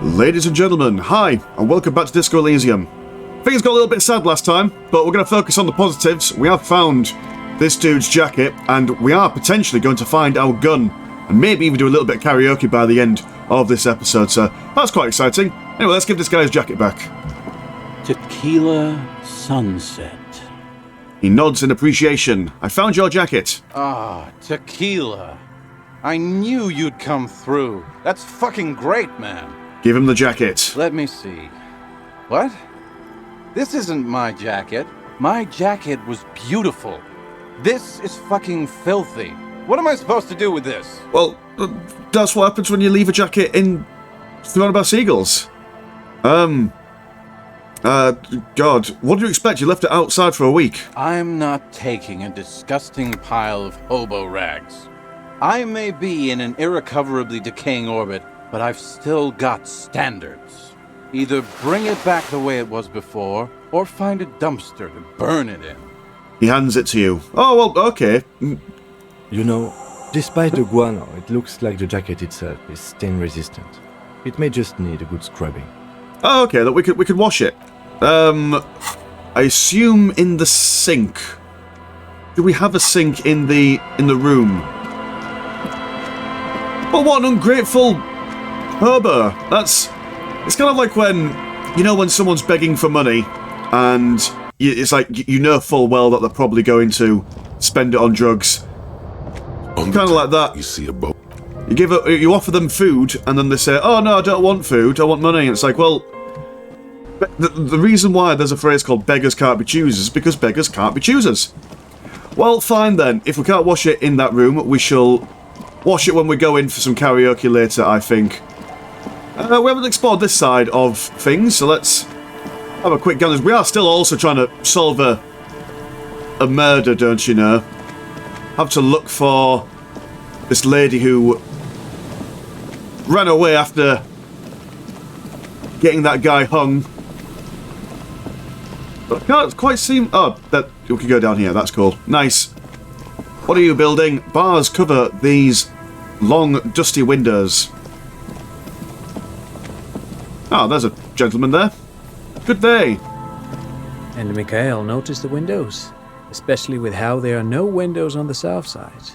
Ladies and gentlemen, hi, and welcome back to Disco Elysium. Things got a little bit sad last time, but we're going to focus on the positives. We have found this dude's jacket, and we are potentially going to find our gun, and maybe even do a little bit of karaoke by the end of this episode, so that's quite exciting. Anyway, let's give this guy his jacket back. Tequila sunset. He nods in appreciation. I found your jacket. Ah, tequila. I knew you'd come through. That's fucking great, man. Give him the jacket. Let me see. What? This isn't my jacket. My jacket was beautiful. This is fucking filthy. What am I supposed to do with this? Well, that's what happens when you leave a jacket surrounded by seagulls. God, what do you expect? You left it outside for a week. I'm not taking a disgusting pile of hobo rags. I may be in an irrecoverably decaying orbit, but I've still got standards. Either bring it back the way it was before, or find a dumpster to burn it in. He hands it to you. Oh, well, okay. You know, despite the guano, it looks like the jacket itself is stain resistant. It may just need a good scrubbing. Oh, okay, look, we could wash it. I assume in the sink. Do we have a sink in the room? Well, what an ungrateful hobo. It's kind of like when someone's begging for money, and it's like, you know full well that they're probably going to spend it on drugs. Kind of like that. You see a boat. You offer them food, and then they say, "Oh no, I don't want food. I want money." And it's like, well, the reason why there's a phrase called "beggars can't be choosers" is because beggars can't be choosers. Well, fine then. If we can't wash it in that room, we shall wash it when we go in for some karaoke later, I think. We haven't explored this side of things, so let's have a quick gander. We are still also trying to solve a murder, don't you know? Have to look for this lady who ran away after getting that guy hung. But I can't quite see... Oh, that we can go down here. That's cool. Nice. What are you building? Bars cover these long, dusty windows. Oh, there's a gentleman there. Good day. And Mikhail noticed the windows, especially with how there are no windows on the south side.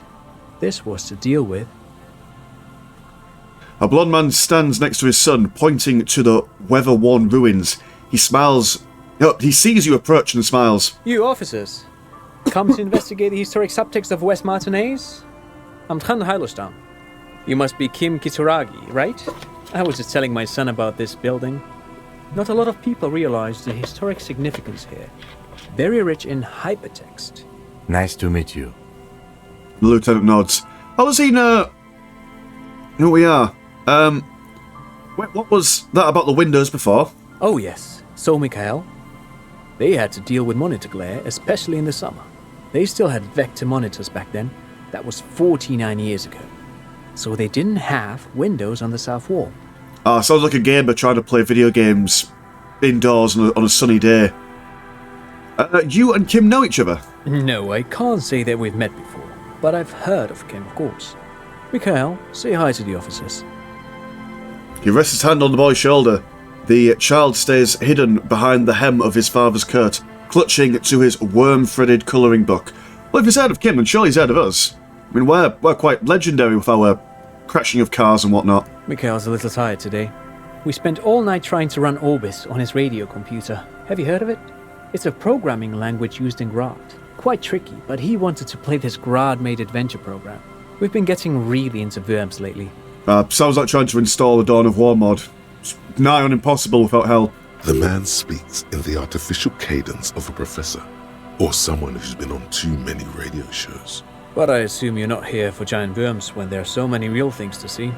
This was to deal with. A blond man stands next to his son, pointing to the weather-worn ruins. He smiles. Oh, he sees you approach and smiles. You officers, come to investigate the historic subtext of West Martinez? I'm Tran Heilostam. You must be Kim Kituragi, right? I was just telling my son about this building. Not a lot of people realize the historic significance here. Very rich in hypertext. Nice to meet you. The lieutenant nods. How does he know who we are? What was that about the windows before? Oh yes, so Mikhail. They had to deal with monitor glare, especially in the summer. They still had vector monitors back then. That was 49 years ago. So they didn't have windows on the south wall. Ah, sounds like a gamer trying to play video games indoors on a sunny day. You and Kim know each other? No, I can't say that we've met before, but I've heard of Kim, of course. Mikhail, say hi to the officers. He rests his hand on the boy's shoulder. The child stays hidden behind the hem of his father's coat, clutching to his worm-threaded colouring book. Well, if he's heard of Kim, then surely he's heard of us. I mean, we're quite legendary with our crashing of cars and whatnot. Mikhail's a little tired today. We spent all night trying to run Orbis on his radio computer. Have you heard of it? It's a programming language used in Grad. Quite tricky, but he wanted to play this Grad-made adventure program. We've been getting really into Worms lately. Sounds like trying to install a Dawn of War mod. It's nigh on impossible without help. The man speaks in the artificial cadence of a professor, or someone who's been on too many radio shows. But I assume you're not here for giant worms when there are so many real things to see.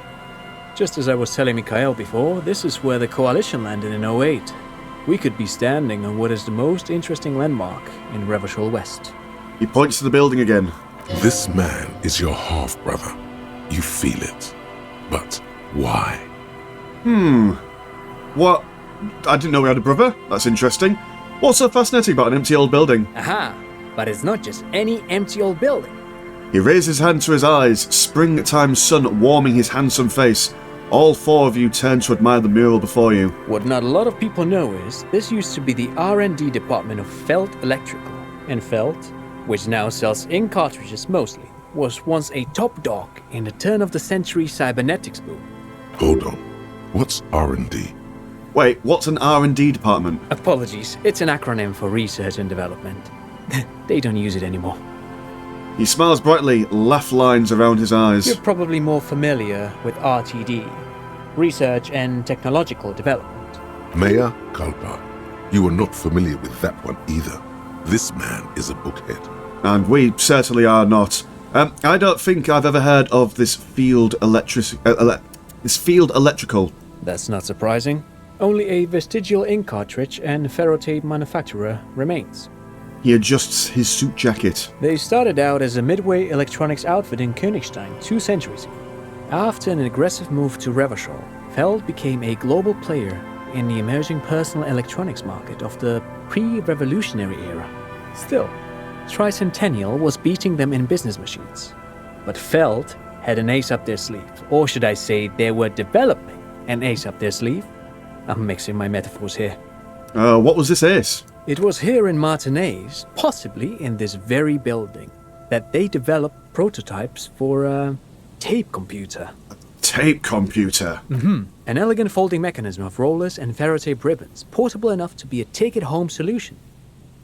Just as I was telling Mikhail before, this is where the Coalition landed in 08. We could be standing on what is the most interesting landmark in Revachol West. He points to the building again. This man is your half-brother. You feel it. But why? What? I didn't know we had a brother. That's interesting. What's so fascinating about an empty old building? Aha! But it's not just any empty old building. He raised his hand to his eyes, springtime sun warming his handsome face. All four of you turn to admire the mural before you. What not a lot of people know is this used to be the R&D department of Felt Electrical. And Felt, which now sells ink cartridges mostly, was once a top dog in the turn-of-the-century cybernetics boom. Hold on. What's R&D? Wait, what's an R&D department? Apologies, it's an acronym for research and development. They don't use it anymore. He smiles brightly, laugh lines around his eyes. You're probably more familiar with RTD, Research and Technological Development. Mea culpa. You are not familiar with that one either. This man is a bookhead. And we certainly are not. I don't think I've ever heard of this field electrical. That's not surprising. Only a vestigial ink cartridge and ferrotape manufacturer remains. He adjusts his suit jacket. They started out as a midway electronics outfit in Königstein 2 centuries ago. After an aggressive move to Revachol, Feld became a global player in the emerging personal electronics market of the pre-revolutionary era. Still, Tricentennial was beating them in business machines. But Feld had an ace up their sleeve, or should I say they were developing an ace up their sleeve. I'm mixing my metaphors here. What was this ace? It was here in Martinez, possibly in this very building, that they developed prototypes for a tape computer. Tape computer. An elegant folding mechanism of rollers and ferrotape ribbons, portable enough to be a take-it-home solution.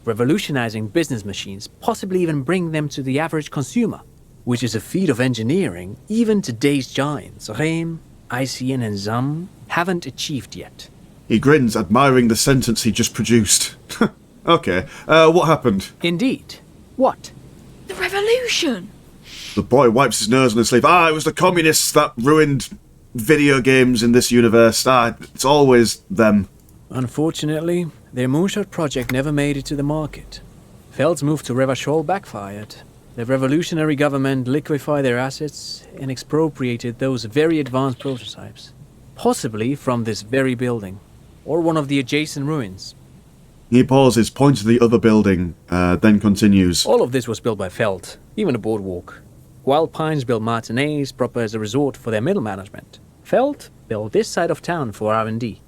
Revolutionizing business machines, possibly even bring them to the average consumer, which is a feat of engineering even today's giants, Rehm, ICN and ZAM, haven't achieved yet. He grins, admiring the sentence he just produced. Okay, what happened? Indeed. What? The revolution! The boy wipes his nose on his sleeve. It was the communists that ruined video games in this universe. It's always them. Unfortunately, their moonshot project never made it to the market. Feld's move to Revachol backfired. The revolutionary government liquefied their assets and expropriated those very advanced prototypes. Possibly from this very building, or one of the adjacent ruins. He pauses, points to the other building, then continues. All of this was built by Feld, even the boardwalk. Wild Pines built Martinez proper as a resort for their middle management. Feld built this side of town for R&D.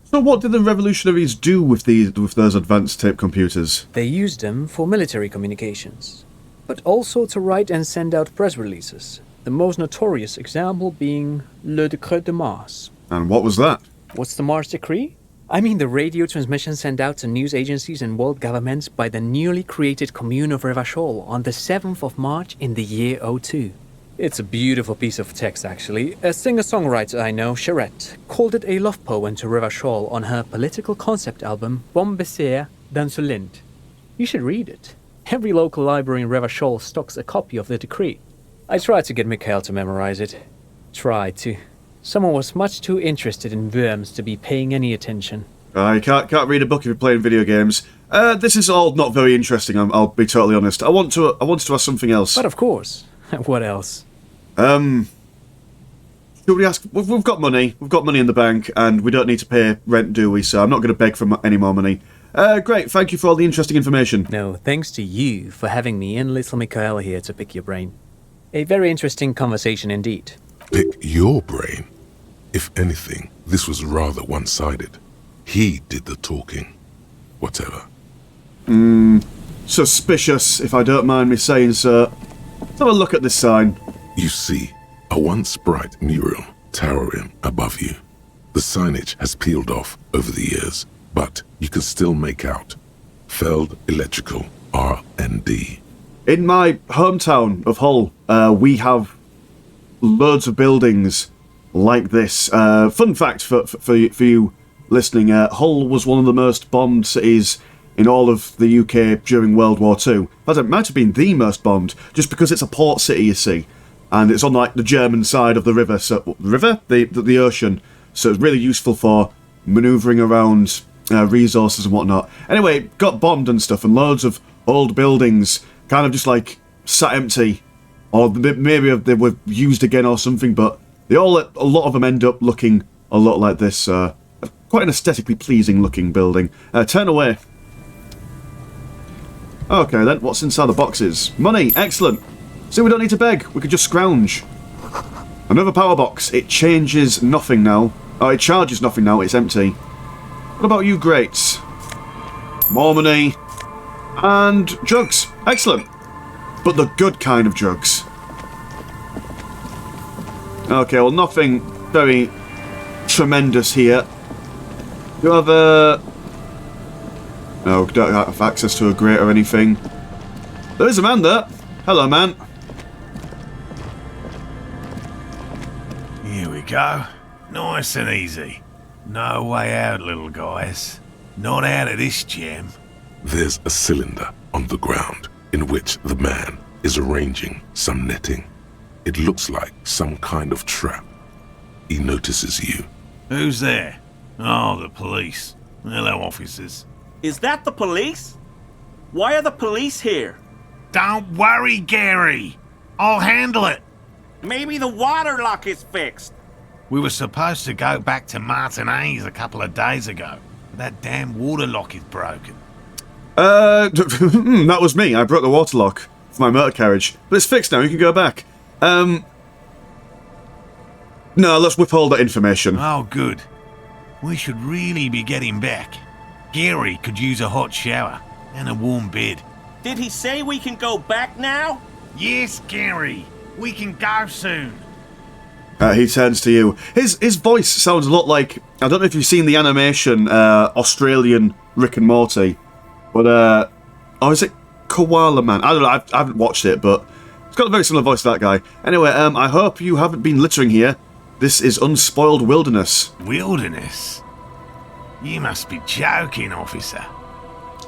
So what did the revolutionaries do with those advanced tape computers? They used them for military communications, but also to write and send out press releases. The most notorious example being Le Décret de Mars. And what was that? What's the Mars Decree? I mean the radio transmission sent out to news agencies and world governments by the newly created Commune of Revachol on the 7th of March in the year 02. It's a beautiful piece of text, actually. A singer-songwriter I know, Charette, called it a love poem to Revachol on her political concept album, Bon Baiser dans le Lind. You should read it. Every local library in Revachol stocks a copy of the decree. I tried to get Mikhail to memorize it. Tried to. Someone was much too interested in worms to be paying any attention. I can't read a book if you're playing video games. This is all not very interesting, I'll be totally honest. I wanted to ask something else. But of course. What else? Should we ask... We've got money. We've got money in the bank, and we don't need to pay rent, do we? So I'm not going to beg for any more money. Great, thank you for all the interesting information. No, thanks to you for having me and little Mikhail here to pick your brain. A very interesting conversation indeed. Pick your brain. If anything, this was rather one-sided. He did the talking. Whatever. Suspicious, if I don't mind me saying so. Let's have a look at this sign. You see, a once bright mural towering above you. The signage has peeled off over the years, but you can still make out Feld Electrical R&D. In my hometown of Hull, we have loads of buildings like this. Fun fact for you listening, Hull was one of the most bombed cities in all of the UK during World War II. In fact, it might have been the most bombed, just because it's a port city, you see. And it's on like the German side of the river, the ocean. So it's really useful for manoeuvring around resources and whatnot. Anyway, it got bombed and stuff, and loads of old buildings kind of just like sat empty, or maybe they were used again or something. But a lot of them end up looking a lot like this. Quite an aesthetically pleasing looking building. Turn away. Okay then, what's inside the boxes? Money, excellent. So we don't need to beg, we could just scrounge. Another power box. It changes nothing now. Oh, it charges nothing now. It's empty. What about you, greats? More money. And drugs. Excellent. But the good kind of drugs. Okay, well, nothing very tremendous here. Do you have a... No, don't have access to a grate or anything. There is a man there. Hello, man. Here we go. Nice and easy. No way out, little guys. Not out of this jam. There's a cylinder on the ground in which the man is arranging some netting. It looks like some kind of trap. He notices you. Who's there? Oh, the police. Hello, officers. Is that the police? Why are the police here? Don't worry, Gary. I'll handle it. Maybe the water lock is fixed. We were supposed to go back to Martinez a couple of days ago, but that damn water lock is broken. That was me. I broke the water lock for my motor carriage. But it's fixed now. You can go back. No, let's withhold that information. Oh, good. We should really be getting back. Gary could use a hot shower and a warm bed. Did he say we can go back now? Yes, Gary. We can go soon. He turns to you. His voice sounds a lot like... I don't know if you've seen the animation Australian Rick and Morty. But, oh, is it Koala Man? I don't know. I haven't watched it, but it's got a very similar voice to that guy. Anyway, I hope you haven't been littering here. This is unspoiled wilderness. Wilderness? You must be joking, officer.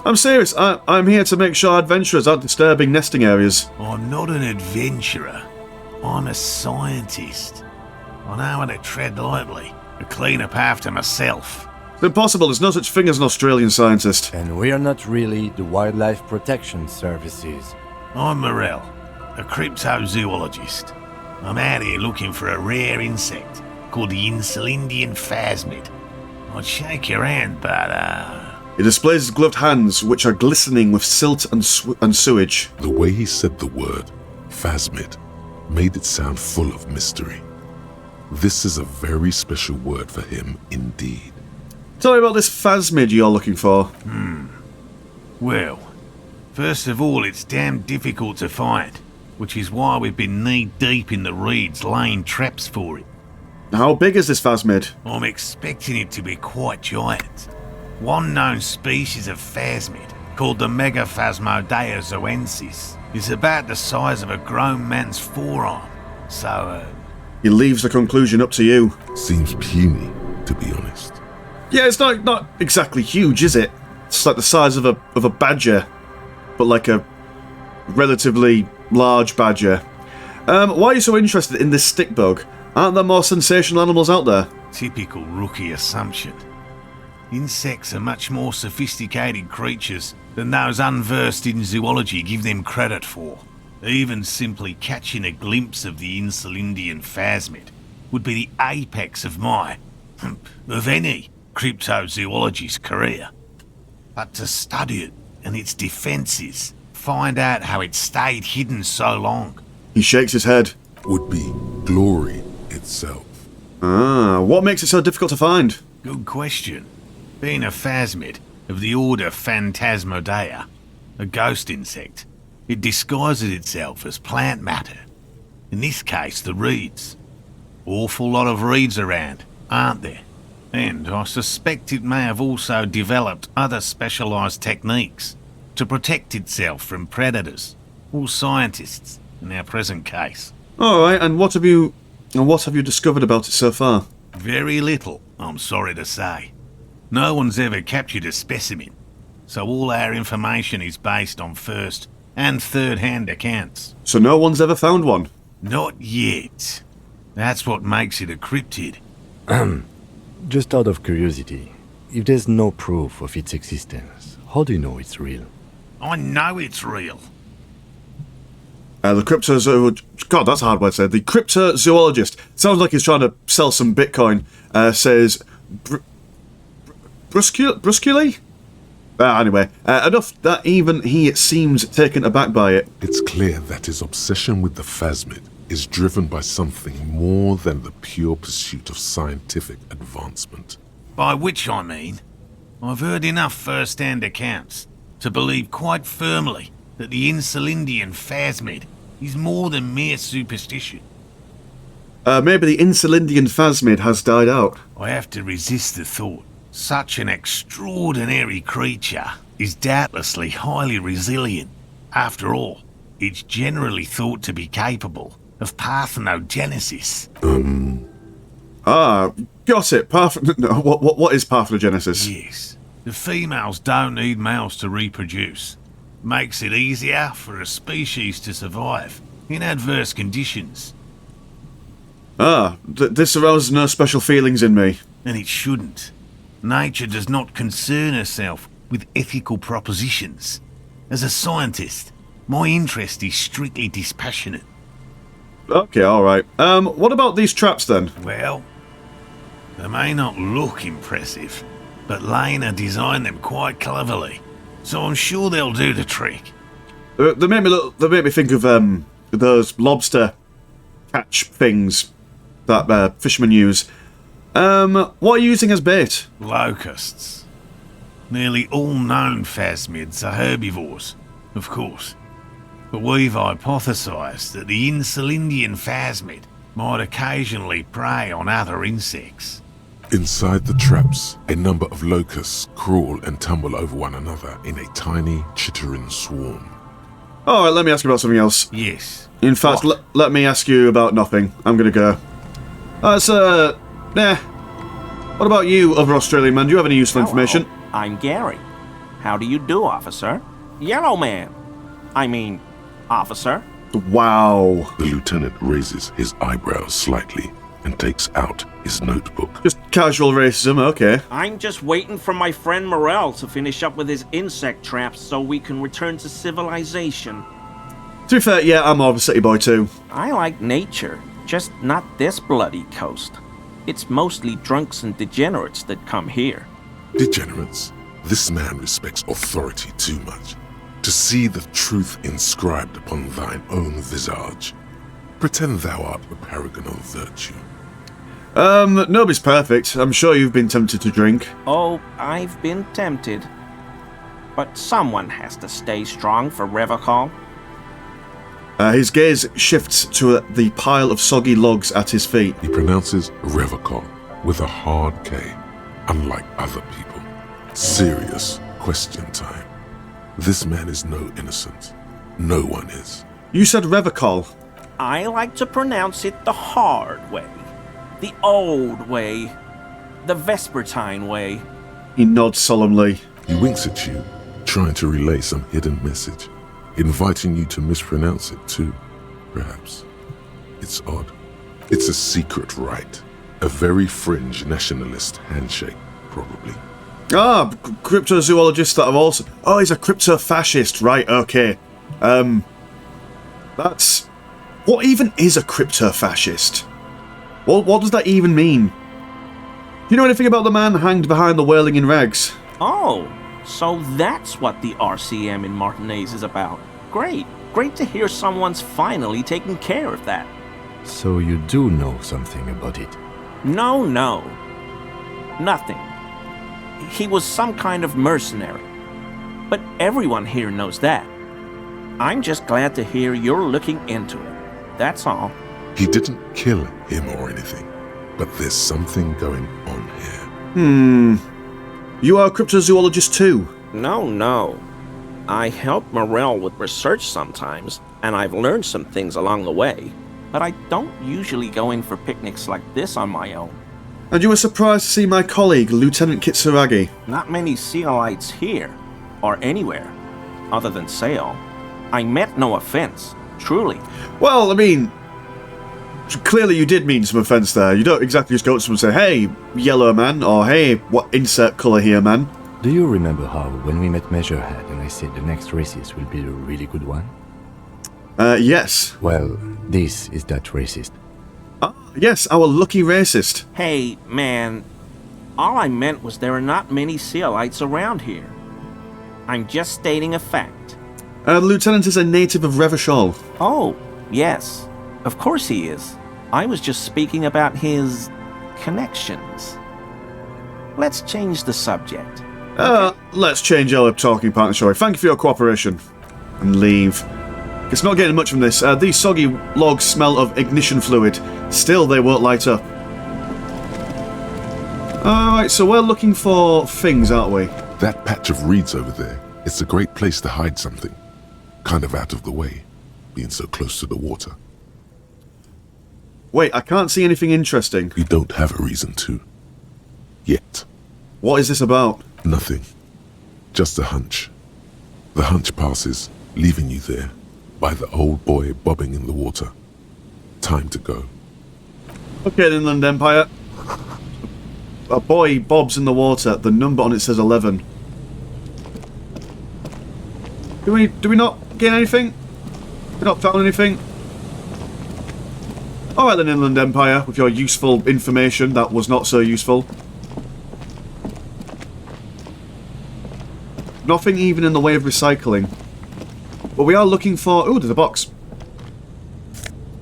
I'm serious. I'm here to make sure adventurers aren't disturbing nesting areas. I'm not an adventurer. I'm a scientist. I know how to tread lightly, to clean up after myself. It's impossible. There's no such thing as an Australian scientist. And we are not really the Wildlife Protection Services. I'm Morel, a cryptozoologist. I'm out here looking for a rare insect called the Insulindian phasmid. I'd shake your hand, but He displays his gloved hands, which are glistening with silt and sewage. The way he said the word, phasmid, made it sound full of mystery. This is a very special word for him indeed. Tell me about this phasmid you're looking for. Well, first of all, it's damn difficult to find, which is why we've been knee-deep in the reeds laying traps for it. How big is this phasmid? I'm expecting it to be quite giant. One known species of phasmid, called the Megaphasmodea zoensis, is about the size of a grown man's forearm. So, He leaves the conclusion up to you. Seems puny, to be honest. Yeah, it's not exactly huge, is it? It's like the size of a badger, but like a relatively large badger. Why are you so interested in this stick bug? Aren't there more sensational animals out there? typical rookie assumption. Insects are much more sophisticated creatures than those unversed in zoology give them credit for. Even simply catching a glimpse of the Insulindian phasmid would be the apex of my, of any, cryptozoologist's career. But to study it and its defences, find out how it stayed hidden so long. He shakes his head. Would be glory itself. Ah, what makes it so difficult to find? Good question. Being a phasmid of the order Phantasmodea, a ghost insect, it disguises itself as plant matter. In this case, the reeds. Awful lot of reeds around, aren't there? And I suspect it may have also developed other specialised techniques to protect itself from predators, or scientists, in our present case. Alright, and what have you discovered about it so far? Very little, I'm sorry to say. No one's ever captured a specimen, so all our information is based on first and third-hand accounts. So no one's ever found one? Not yet. That's what makes it a cryptid. Just out of curiosity, if there's no proof of its existence, how do you know it's real? I know it's real. The cryptozoologist... God, that's a hard word to say. The cryptozoologist, sounds like he's trying to sell some Bitcoin, says... Brusculi? Anyway, enough that even he seems taken aback by it. It's clear that his obsession with the phasmid is driven by something more than the pure pursuit of scientific advancement. By which I mean, I've heard enough first-hand accounts to believe quite firmly that the Insulindian phasmid is more than mere superstition. Maybe the Insulindian phasmid has died out. I have to resist the thought. Such an extraordinary creature is doubtlessly highly resilient. After all, it's generally thought to be capable of parthenogenesis. Got it. What is parthenogenesis? Yes. The females don't need males to reproduce. Makes it easier for a species to survive in adverse conditions. This arouses no special feelings in me. And it shouldn't. Nature does not concern herself with ethical propositions. As a scientist, my interest is strictly dispassionate. Okay, alright. What about these traps then? Well, they may not look impressive, but Lena designed them quite cleverly, so I'm sure they'll do the trick. They make me think of those lobster catch things that fishermen use. What are you using as bait? Locusts. Nearly all known phasmids are herbivores, of course. But we've hypothesized that the Insulindian phasmid might occasionally prey on other insects. Inside the traps, a number of locusts crawl and tumble over one another in a tiny, chittering swarm. Alright, let me ask you about something else. Yes. In fact, let me ask you about nothing. I'm gonna go. What about you, other Australian man? Do you have any useful information? I'm Gary. How do you do, officer? Yellow man. I mean, officer. Wow. The lieutenant raises his eyebrows slightly and takes out his notebook. Just casual racism, okay. I'm just waiting for my friend Morel to finish up with his insect traps so we can return to civilization. To be fair, yeah, I'm more of a city boy too. I like nature, just not this bloody coast. It's mostly drunks and degenerates that come here. Degenerates? This man respects authority too much. To see the truth inscribed upon thine own visage. Pretend thou art a paragon of virtue. Nobody's perfect. I'm sure you've been tempted to drink. Oh, I've been tempted. But someone has to stay strong for Revocol. His gaze shifts to the pile of soggy logs at his feet. He pronounces Revocol with a hard K, unlike other people. Serious question time. This man is no innocent. No one is. You said Revocol. I like to pronounce it the hard way. The old way. The Vespertine way. He nods solemnly. He winks at you, trying to relay some hidden message. Inviting you to mispronounce it too, perhaps. It's odd. It's a secret rite. A very fringe nationalist handshake, probably. Cryptozoologists that are also... Oh, he's a crypto-fascist, right, okay. That's... What even is a crypto-fascist? What does that even mean? Do you know anything about the man hanged behind the whirling in rags? Oh, so that's what the RCM in Martinez is about. Great. Great to hear someone's finally taking care of that. So you do know something about it? No. Nothing. He was some kind of mercenary. But everyone here knows that. I'm just glad to hear you're looking into it. That's all. He didn't kill him or anything, but there's something going on here. You are a cryptozoologist too? No. I help Morel with research sometimes, and I've learned some things along the way. But I don't usually go in for picnics like this on my own. And you were surprised to see my colleague, Lieutenant Kitsuragi? Not many Sealites here, or anywhere, other than Sail. I meant no offense, truly. Well, I mean... Clearly you did mean some offence there. You don't exactly just go up to someone and say, "Hey, yellow man," or "Hey, what insert colour here, man?" Do you remember how, when we met Measurehead and I said the next racist will be a really good one? Yes. Well, this is that racist. Yes, our lucky racist. Hey, man, all I meant was there are not many Sealites around here. I'm just stating a fact. The lieutenant is a native of Revachol. Oh, yes. Of course he is. I was just speaking about his connections. Let's change the subject. Let's change our talking partner, shall we? Thank you for your cooperation. And leave. It's not getting much from this. These soggy logs smell of ignition fluid. Still, they won't light up. Alright, so we're looking for things, aren't we? That patch of reeds over there, it's a great place to hide something. Kind of out of the way, being so close to the water. Wait, I can't see anything interesting. You don't have a reason to. Yet. What is this about? Nothing. Just a hunch. The hunch passes, leaving you there, by the old boy bobbing in the water. Time to go. Okay, the Inland Empire. A boy bobs in the water. The number on it says 11. Do we not get anything? We not found anything? Alright then, Inland Empire, with your useful information that was not so useful. Nothing even in the way of recycling. But we are looking for... Oh, there's a box.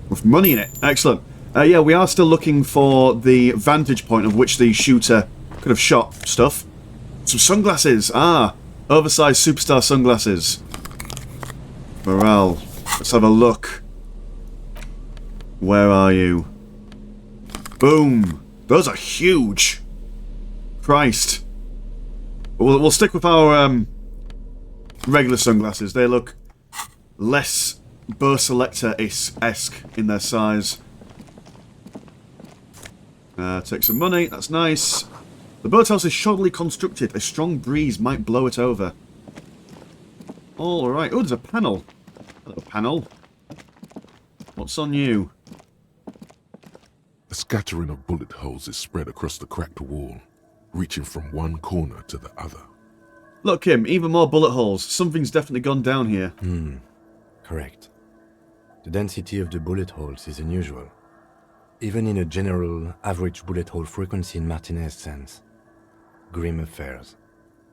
With money in it. Excellent. Yeah, we are still looking for the vantage point of which the shooter could have shot stuff. Some sunglasses. Ah, oversized superstar sunglasses. Morale. Let's have a look. Where are you? Boom. Those are huge. Christ. We'll stick with our regular sunglasses. They look less Burr Selector-esque in their size. Take some money. That's nice. The boathouse is shoddily constructed. A strong breeze might blow it over. Alright. Oh, there's a panel. Hello, panel. What's on you? A scattering of bullet holes is spread across the cracked wall, reaching from one corner to the other. Look, Kim, even more bullet holes. Something's definitely gone down here. Correct. The density of the bullet holes is unusual. Even in a general average bullet hole frequency in Martinez sense. Grim affairs.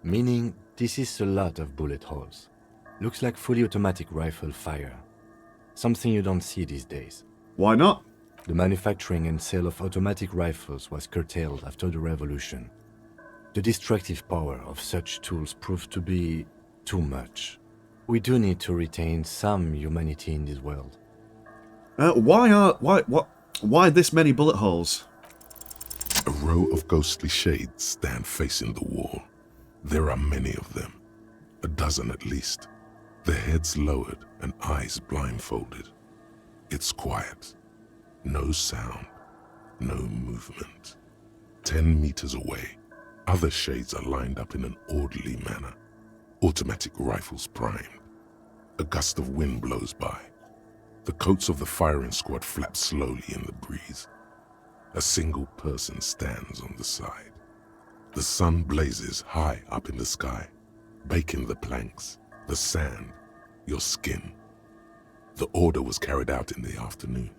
Meaning, this is a lot of bullet holes. Looks like fully automatic rifle fire. Something you don't see these days. Why not? The manufacturing and sale of automatic rifles was curtailed after the revolution. The destructive power of such tools proved to be too much. We do need to retain some humanity in this world. Why this many bullet holes? A row of ghostly shades stand facing the wall. There are many of them. A dozen at least. Their heads lowered and eyes blindfolded. It's quiet. No sound. No movement. 10 meters away, other shades are lined up in an orderly manner. Automatic rifles primed. A gust of wind blows by. The coats of the firing squad flap slowly in the breeze. A single person stands on the side. The sun blazes high up in the sky, baking the planks, the sand, your skin. The order was carried out in the afternoon.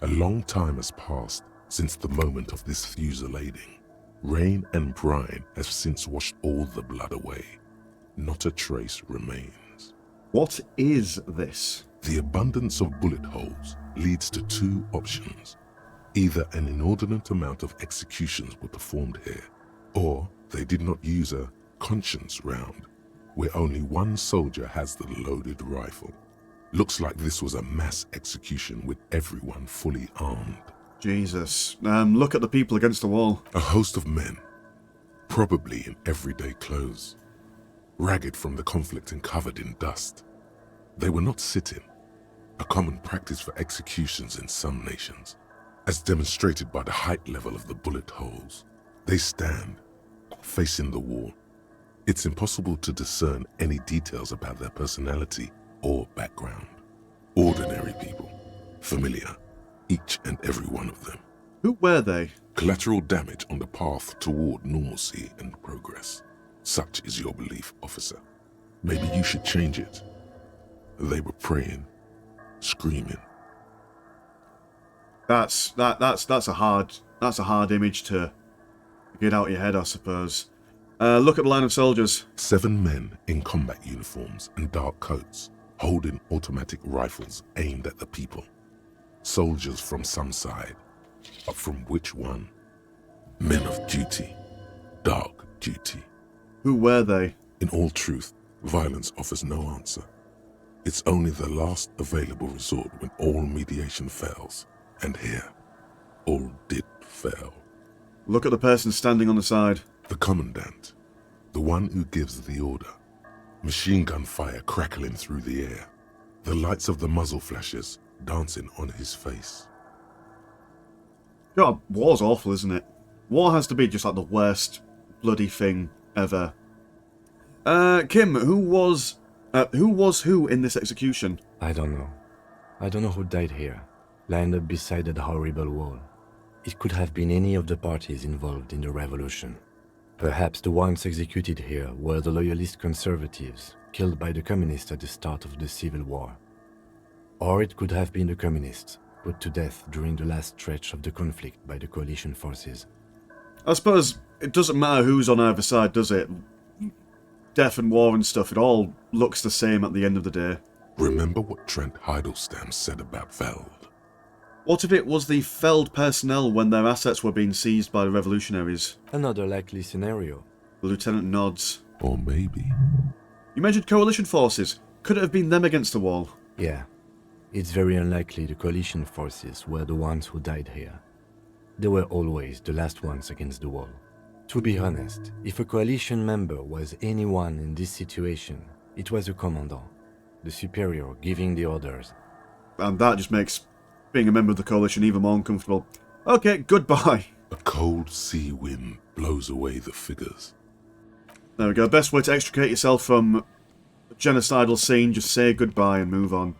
A long time has passed since the moment of this fusillading. Rain and brine have since washed all the blood away. Not a trace remains. What is this? The abundance of bullet holes leads to two options. Either an inordinate amount of executions were performed here, or they did not use a conscience round, where only one soldier has the loaded rifle. Looks like this was a mass execution with everyone fully armed. Jesus. Look at the people against the wall. A host of men, probably in everyday clothes, ragged from the conflict and covered in dust. They were not sitting, a common practice for executions in some nations, as demonstrated by the height level of the bullet holes. They stand, facing the wall. It's impossible to discern any details about their personality or background. Ordinary people, familiar, each and every one of them. Who were they? Collateral damage on the path toward normalcy and progress. Such is your belief, officer. Maybe you should change it. They were praying, screaming. That's a hard image to get out of your head, I suppose. Look at the line of soldiers. 7 men in combat uniforms and dark coats, holding automatic rifles aimed at the people. Soldiers from some side. But from which one? Men of duty. Dark duty. Who were they? In all truth, violence offers no answer. It's only the last available resort when all mediation fails. And here, all did fail. Look at the person standing on the side. The commandant. The one who gives the order. Machine gun fire crackling through the air. The lights of the muzzle flashes dancing on his face. God, war's awful, isn't it? War has to be just like the worst bloody thing ever. Kim, who was who in this execution? I don't know. I don't know who died here, lined up beside that horrible wall. It could have been any of the parties involved in the revolution. Perhaps the ones executed here were the loyalist conservatives, killed by the communists at the start of the Civil War. Or it could have been the communists, put to death during the last stretch of the conflict by the coalition forces. I suppose it doesn't matter who's on either side, does it? Death and war and stuff, it all looks the same at the end of the day. Remember what Trent Heidelstein said about Veld? What if it was the Feld personnel when their assets were being seized by the revolutionaries? Another likely scenario. The lieutenant nods. Or maybe... You mentioned coalition forces. Could it have been them against the wall? Yeah. It's very unlikely the coalition forces were the ones who died here. They were always the last ones against the wall. To be honest, if a coalition member was anyone in this situation, it was a commandant, the superior giving the orders. And that just makes being a member of the coalition even more uncomfortable. Okay, goodbye. A cold sea wind blows away the figures. There we go. Best way to extricate yourself from a genocidal scene, just say goodbye and move on.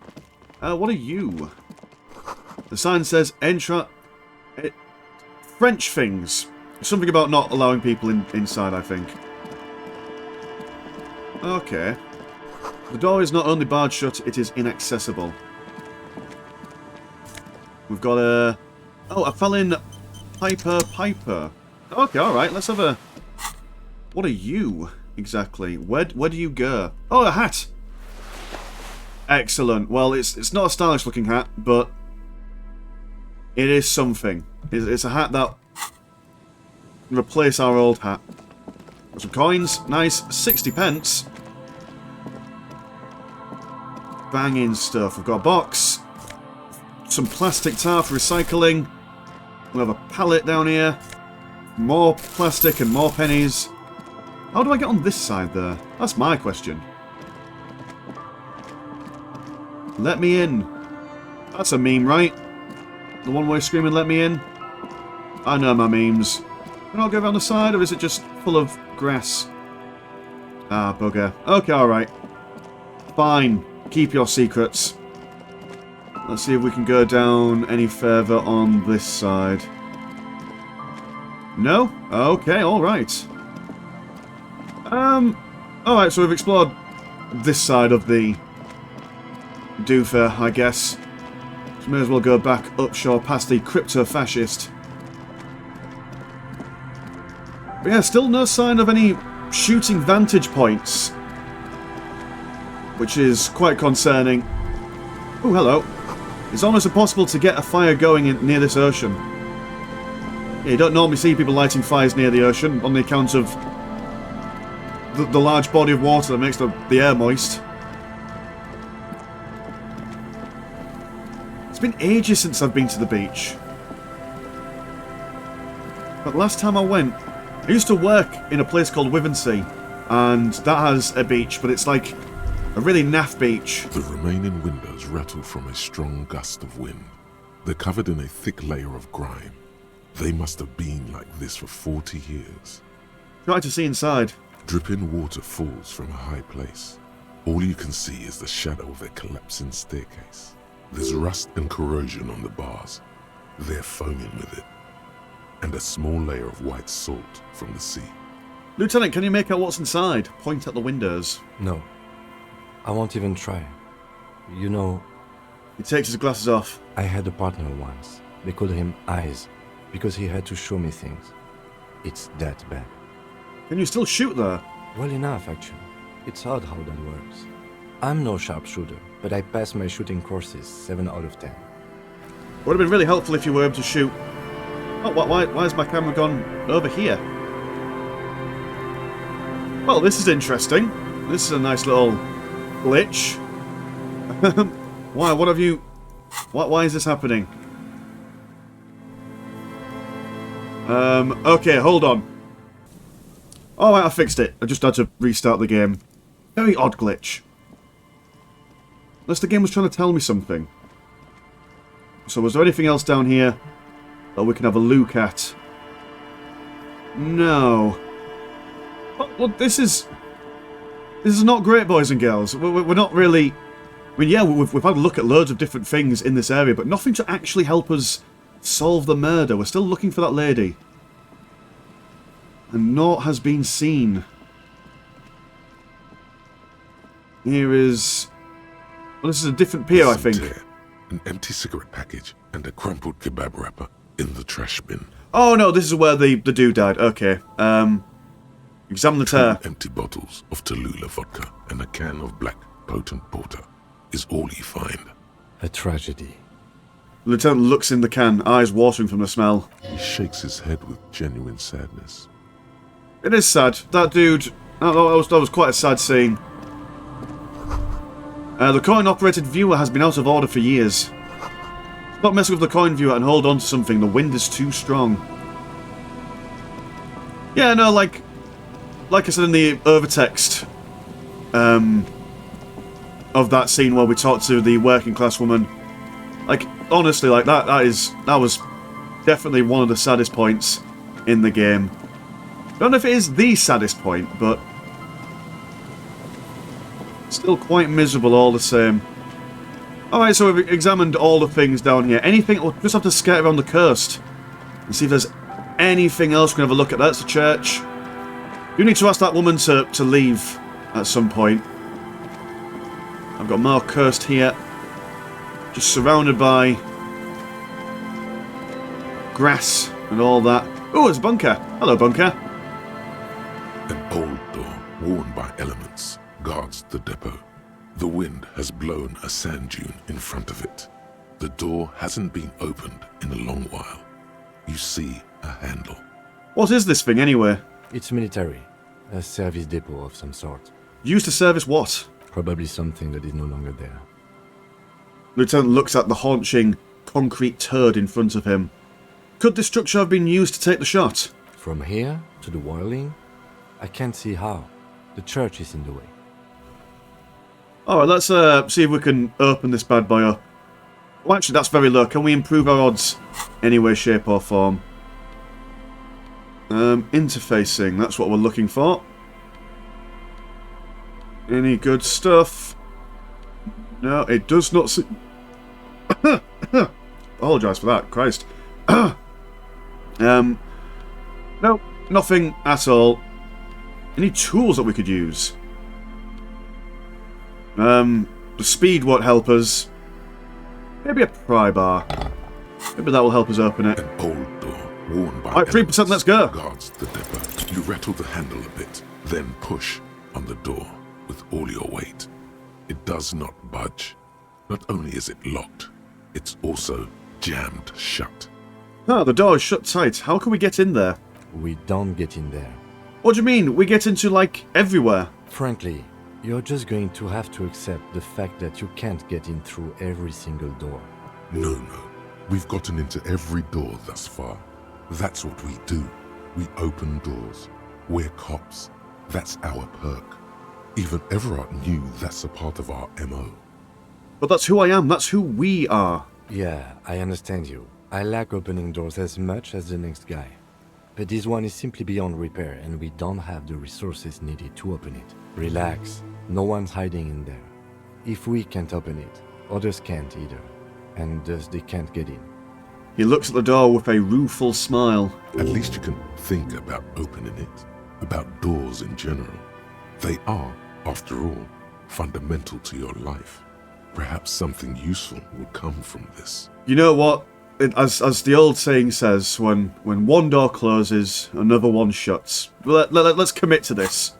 What are you? The sign says French things. Something about not allowing people inside, I think. Okay. The door is not only barred shut, it is inaccessible. We've got a... Oh, a Felin Piper. Okay, alright, let's have a... What are you, exactly? Where do you go? Oh, a hat! Excellent. Well, it's not a stylish looking hat, but... It is something. It's a hat that... replace our old hat. Got some coins. Nice. 60 pence. Banging stuff. We've got a box. Some plastic tar for recycling. We'll have a pallet down here. More plastic and more pennies. How do I get on this side there? That's my question. Let me in. That's a meme, right? The one way screaming, let me in. I know my memes. Can I go around the side, or is it just full of grass? Ah, bugger. Okay, alright. Fine. Keep your secrets. Let's see if we can go down any further on this side. No? Okay, alright. Alright, so we've explored this side of the doofer, I guess. So may as well go back upshore past the crypto-fascist. But yeah, still no sign of any shooting vantage points. Which is quite concerning. Oh, hello. It's almost impossible to get a fire going near this ocean. Yeah, you don't normally see people lighting fires near the ocean on the account of the large body of water that makes the air moist. It's been ages since I've been to the beach. But last time I went, I used to work in a place called Wivensea, and that has a beach, but it's like a really naff beach. The remaining windows rattle from a strong gust of wind. They're covered in a thick layer of grime. They must have been like this for 40 years. Try to see inside. Dripping water falls from a high place. All you can see is the shadow of a collapsing staircase. There's rust and corrosion on the bars. They're foaming with it. And a small layer of white salt from the sea. Lieutenant, can you make out what's inside? Point at the windows. No. I won't even try. You know... He takes his glasses off. I had a partner once. They called him Eyes, because he had to show me things. It's that bad. Can you still shoot there? Well enough, actually. It's odd how that works. I'm no sharpshooter, but I pass my shooting courses 7 out of 10. Would have been really helpful if you were able to shoot... Oh, why has my camera gone over here? Well, this is interesting. This is a nice little glitch. Why? What have you... Why is this happening? Okay, hold on. Alright, I fixed it. I just had to restart the game. Very odd glitch. Unless the game was trying to tell me something. So was there anything else down here that we can have a look at? No. Well, this is not great, boys and girls. We're not really... I mean, yeah, we've had a look at loads of different things in this area, but nothing to actually help us solve the murder. We're still looking for that lady. And naught has been seen. Here is... Well, this is a different pier, I think. An empty cigarette package and a crumpled kebab wrapper in the trash bin. Oh no, this is where the dude died. Okay. Examine the tear. 2 empty bottles of Tallulah vodka and a can of black potent porter is all you find. A tragedy. The lieutenant looks in the can, eyes watering from the smell. He shakes his head with genuine sadness. It is sad. That dude... That was quite a sad scene. The coin-operated viewer has been out of order for years. Stop messing with the coin viewer and hold on to something. The wind is too strong. Yeah, no, like I said in the overtext of that scene where we talked to the working class woman, like, honestly, like, that was definitely one of the saddest points in the game. I don't know if it is the saddest point, but still quite miserable all the same. Alright, so we've examined all the things down here. Anything, we'll just have to skate around the coast and see if there's anything else. We can have a look at that. It's a church. You need to ask that woman to leave at some point. I've got more coast here. Just surrounded by grass and all that. Oh, it's a bunker. Hello, bunker. An old door, worn by elements, guards the depot. The wind has blown a sand dune in front of it. The door hasn't been opened in a long while. You see a handle. What is this thing, anyway? It's military. A service depot of some sort. Used to service what? Probably something that is no longer there. Lieutenant looks at the haunching concrete turd in front of him. Could this structure have been used to take the shot? From here to the whirling, I can't see how. The church is in the way. Alright, let's see if we can open this bad boy up. Well, actually, that's very low. Can we improve our odds any way, shape or form? Interfacing, that's what we're looking for. Any good stuff? No, it does not see... Apologise for that, Christ. No, nothing at all. Any tools that we could use? The speed won't help us. Maybe a pry bar. Maybe that will help us open it. An old door, worn by Alright, 3%, let's go. guards the depot. You rattle the handle a bit, then push on the door with all your weight. It does not budge. Not only is it locked, it's also jammed shut. Ah, the door is shut tight. How can we get in there? We don't get in there. What do you mean? We get into, like, everywhere. Frankly, you're just going to have to accept the fact that you can't get in through every single door. No. We've gotten into every door thus far. That's what we do. We open doors. We're cops. That's our perk. Even Everard knew that's a part of our MO. But that's who I am. That's who we are. Yeah, I understand you. I like opening doors as much as the next guy. But this one is simply beyond repair and we don't have the resources needed to open it. Relax. No one's hiding in there. If we can't open it, others can't either. And thus they can't get in. He looks at the door with a rueful smile. At least you can think about opening it. About doors in general. They are, after all, fundamental to your life. Perhaps something useful will come from this. You know what? As the old saying says, when one door closes, another one shuts. Let's commit to this.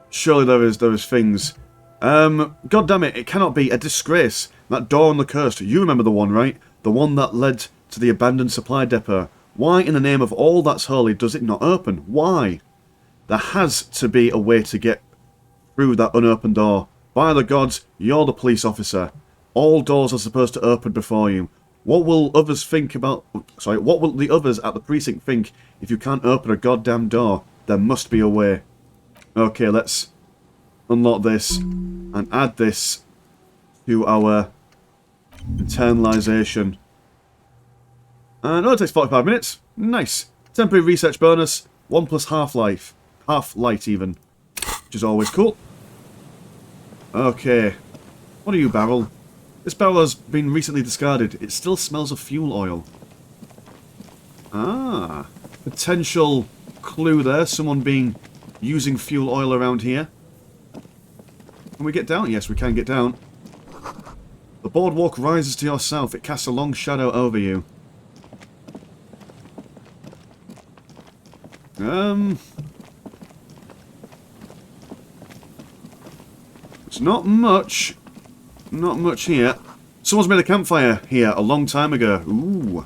Surely there is things. God damn it! It cannot be a disgrace. That door on the coast. You remember the one, right? The one that led to the abandoned supply depot. Why in the name of all that's holy does it not open? Why? There has to be a way to get through that unopened door. By the gods, you're the police officer. All doors are supposed to open before you. What will others think about... Sorry, what will the others at the precinct think if you can't open a goddamn door? There must be a way. Okay, let's unlock this and add this to our internalization. And oh, it takes 45 minutes. Nice. Temporary research bonus. 1 plus half-life. Half-light, even. Which is always cool. Okay. What are you, barrel? This barrel has been recently discarded. It still smells of fuel oil. Ah. Potential clue there. Someone using fuel oil around here. Can we get down? Yes, we can get down. The boardwalk rises to your south. It casts a long shadow over you. It's not much. Not much here. Someone's made a campfire here a long time ago. Ooh.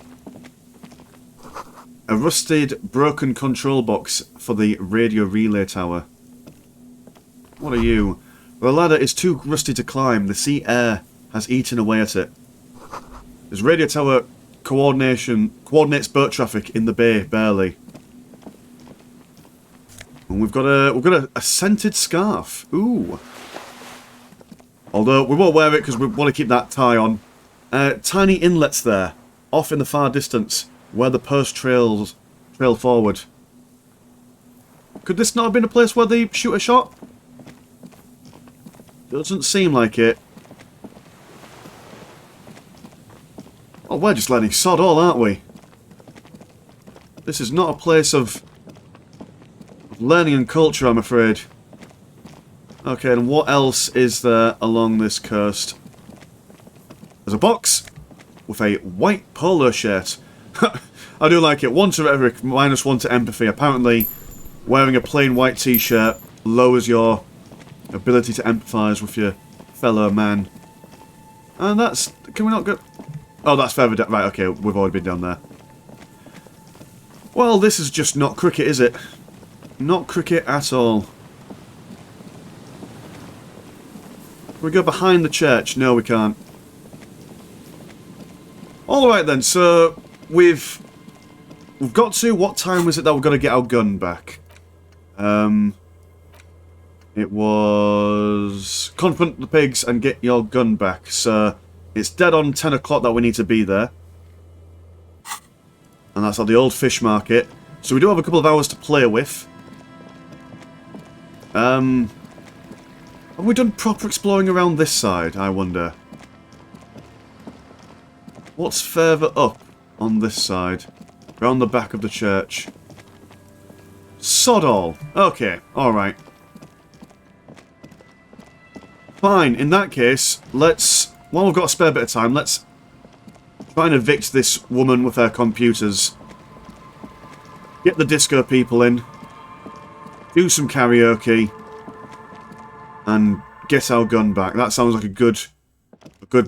A rusted, broken control box for the radio relay tower. What are you? The ladder is too rusty to climb. The sea air has eaten away at it. This radio tower coordinates boat traffic in the bay, barely. And we've got a scented scarf. Ooh. Although we won't wear it because we want to keep that tie on. Tiny inlets there, off in the far distance, where the post trail forward. Could this not have been a place where they shoot a shot? Doesn't seem like it. Oh, we're just letting sod all, aren't we? This is not a place of learning and culture, I'm afraid. Okay, and what else is there along this coast? There's a box with a white polo shirt. I do like it. 1 to rhetoric, -1 to empathy. Apparently, wearing a plain white t-shirt lowers your ability to empathise with your fellow man. And that's... Can we not go... Oh, that's further down. Right, okay, we've already been down there. Well, this is just not cricket, is it? Not cricket at all. Can we go behind the church? No, we can't. Alright then, so we've got to... What time was it that we're going to get our gun back? It was... Confront the pigs and get your gun back. So it's dead on 10 o'clock that we need to be there. And that's at the old fish market. So we do have a couple of hours to play with. Have we done proper exploring around this side, I wonder? What's further up on this side? Around the back of the church. Sod all. Okay, alright. Fine, in that case, let's... While we've got a spare bit of time, let's try and evict this woman with her computers. Get the disco people in. Do some karaoke. And get our gun back. That sounds like a good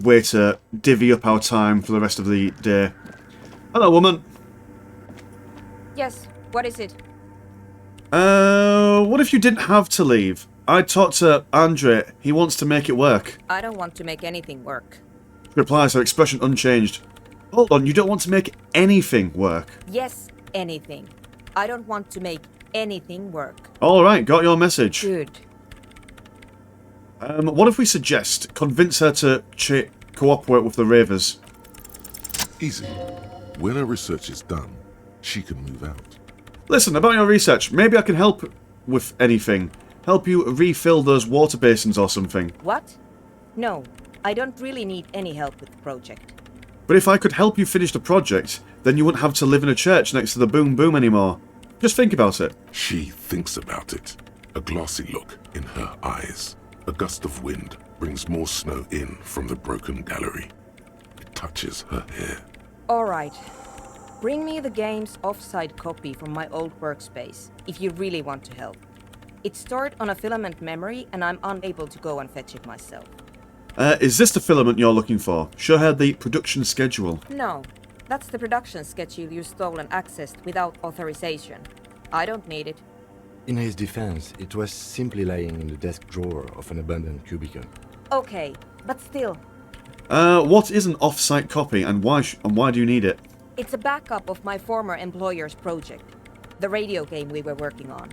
way to divvy up our time for the rest of the day. Hello, woman. Yes, what is it? What if you didn't have to leave? I talked to Andre. He wants to make it work. I don't want to make anything work. She replies, her expression unchanged. Hold on, you don't want to make anything work? Yes, anything. I don't want to make anything work. Alright, got your message. Good. What if we suggest convince her to cooperate with the Ravers? Easy. When her research is done, she can move out. Listen, about your research, maybe I can help with anything. Help you refill those water basins or something. What? No, I don't really need any help with the project. But if I could help you finish the project, then you wouldn't have to live in a church next to the Boom Boom anymore. Just think about it. She thinks about it. A glassy look in her eyes. A gust of wind brings more snow in from the broken gallery. It touches her hair. Alright. Bring me the game's offsite copy from my old workspace, if you really want to help. It's stored on a filament memory and I'm unable to go and fetch it myself. Is this the filament you're looking for? Show her the production schedule. No, that's the production schedule you stole and accessed without authorization. I don't need it. In his defense, it was simply lying in the desk drawer of an abandoned cubicle. Okay, but still, What is an off-site copy, and why do you need it? it's a backup of my former employer's project, the radio game we were working on.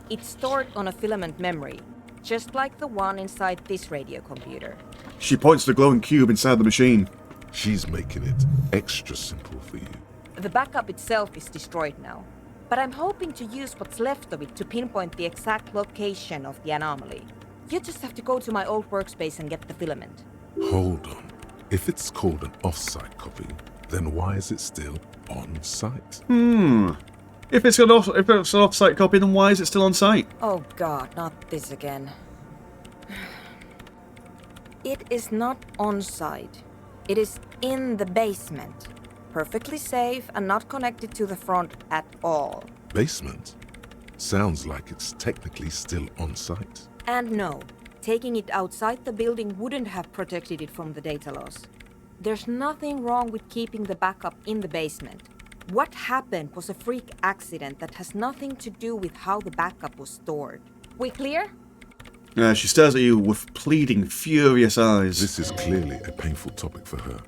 It's stored on a filament memory, just like the one inside this radio computer. She points to the glowing cube inside the machine. She's making it extra simple for you. The backup itself is destroyed now, but I'm hoping to use what's left of it to pinpoint the exact location of the anomaly. You just have to go to my old workspace and get the filament. Hold on. If it's called an off-site copy, then why is it still on-site? If it's an off-site copy, then why is it still on site? Oh god, not this again. It is not on site. It is in the basement. Perfectly safe and not connected to the front at all. Basement? Sounds like it's technically still on-site. And no, taking it outside the building wouldn't have protected it from the data loss. There's nothing wrong with keeping the backup in the basement. What happened was a freak accident that has nothing to do with how the backup was stored. We clear? She stares at you with pleading, furious eyes. This is clearly a painful topic for her.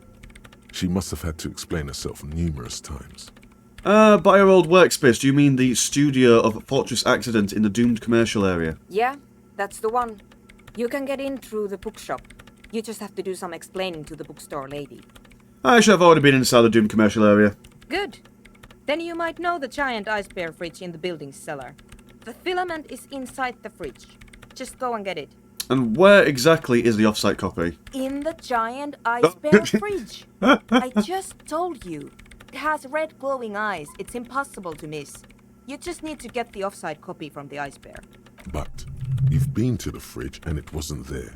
She must have had to explain herself numerous times. By her old workspace, do you mean the studio of Fortress Accident in the doomed commercial area? Yeah, that's the one. You can get in through the bookshop. You just have to do some explaining to the bookstore lady. I should have already been inside the doomed commercial area. Good. Then you might know the giant ice bear fridge in the building's cellar. The filament is inside the fridge. Just go and get it. And where exactly is the off-site copy? In the giant ice bear fridge. I just told you. It has red glowing eyes. It's impossible to miss. You just need to get the off-site copy from the ice bear. But you've been to the fridge and it wasn't there.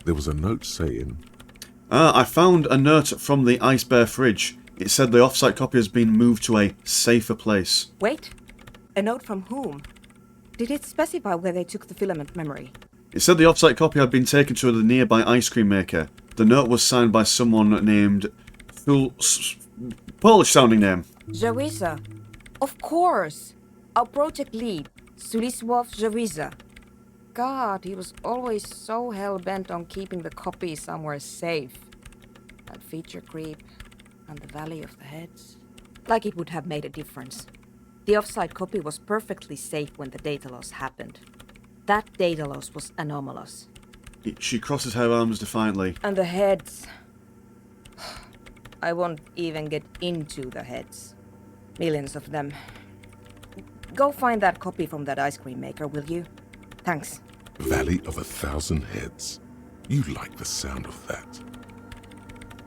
There was a note saying... I found a note from the ice bear fridge. It said the off-site copy has been moved to a safer place. Wait. A note from whom? Did it specify where they took the filament memory? It said the off-site copy had been taken to the nearby ice cream maker. The note was signed by someone named... Polish-sounding name. Jawiza. Of course. Our project lead, Sulisław Jawiza. God, he was always so hell-bent on keeping the copy somewhere safe. That feature creep and the Valley of the Heads. Like it would have made a difference. The off-site copy was perfectly safe when the data loss happened. That data loss was anomalous. She crosses her arms defiantly. And the heads... I won't even get into the heads. Millions of them. Go find that copy from that ice cream maker, will you? Thanks. Valley of 1,000 Heads. You like the sound of that.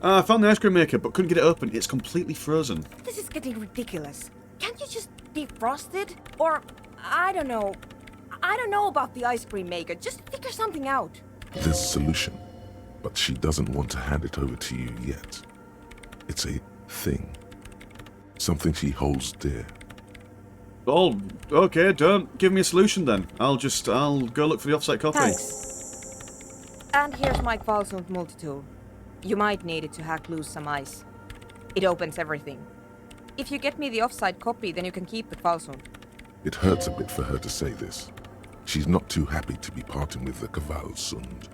I found the ice cream maker, but couldn't get it open. It's completely frozen. This is getting ridiculous. Can't you just defrost it? Or, I don't know. I don't know about the ice cream maker. Just figure something out. There's a solution, but she doesn't want to hand it over to you yet. It's a thing. Something she holds dear. Oh, okay, don't give me a solution then. I'll go look for the off-site copy. Thanks. And here's my Kvalsund multi-tool. You might need it to hack loose some ice. It opens everything. If you get me the off-site copy, then you can keep the Kvalsund. It hurts a bit for her to say this. She's not too happy to be parting with the Kvalsund.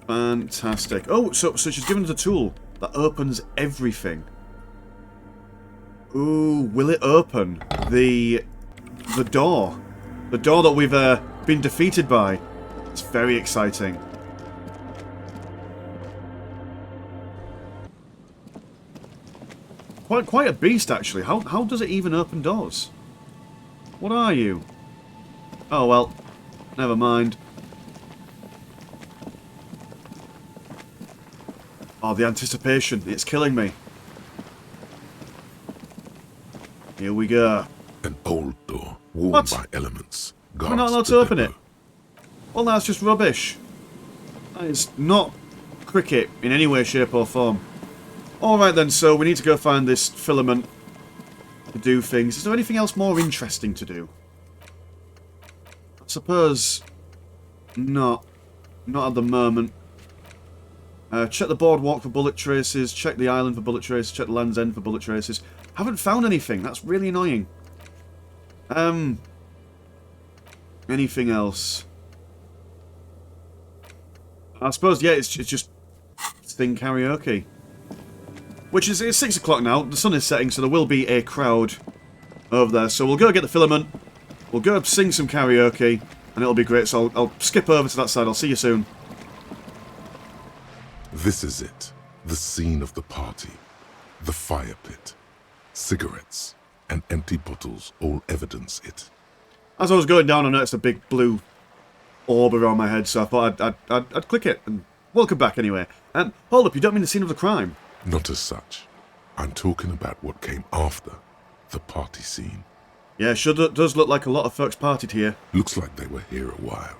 Fantastic. Oh, so she's given us a tool that opens everything. Ooh, will it open the door? The door that we've been defeated by. It's very exciting. Quite a beast, actually. How does it even open doors? What are you? Oh, well. Never mind. Oh, the anticipation. It's killing me. Here we go. An old door, worn What? by elements. We're not Guards allowed the to open depot. it. Well, that's just rubbish. That is not cricket in any way, shape or form. Alright then, so we need to go find this filament to do things. Is there anything else more interesting to do? I suppose not. Not at the moment. Check the boardwalk for bullet traces. Check the island for bullet traces. Check the Land's End for bullet traces. Haven't found anything. That's really annoying. Anything else? I suppose, yeah, it's just Sting karaoke. Which is, it's 6 o'clock now. The sun is setting, so there will be a crowd over there. So we'll go get the filament. We'll go sing some karaoke, and it'll be great. So I'll skip over to that side. I'll see you soon. This is it. The scene of the party. The fire pit. Cigarettes and empty bottles all evidence it. As I was going down, I noticed a big blue orb around my head, so I thought I'd click it. And welcome back anyway. Hold up, you don't mean the scene of the crime? Not as such. I'm talking about what came after the party scene. Yeah, sure does look like a lot of folks partied here. Looks like they were here a while,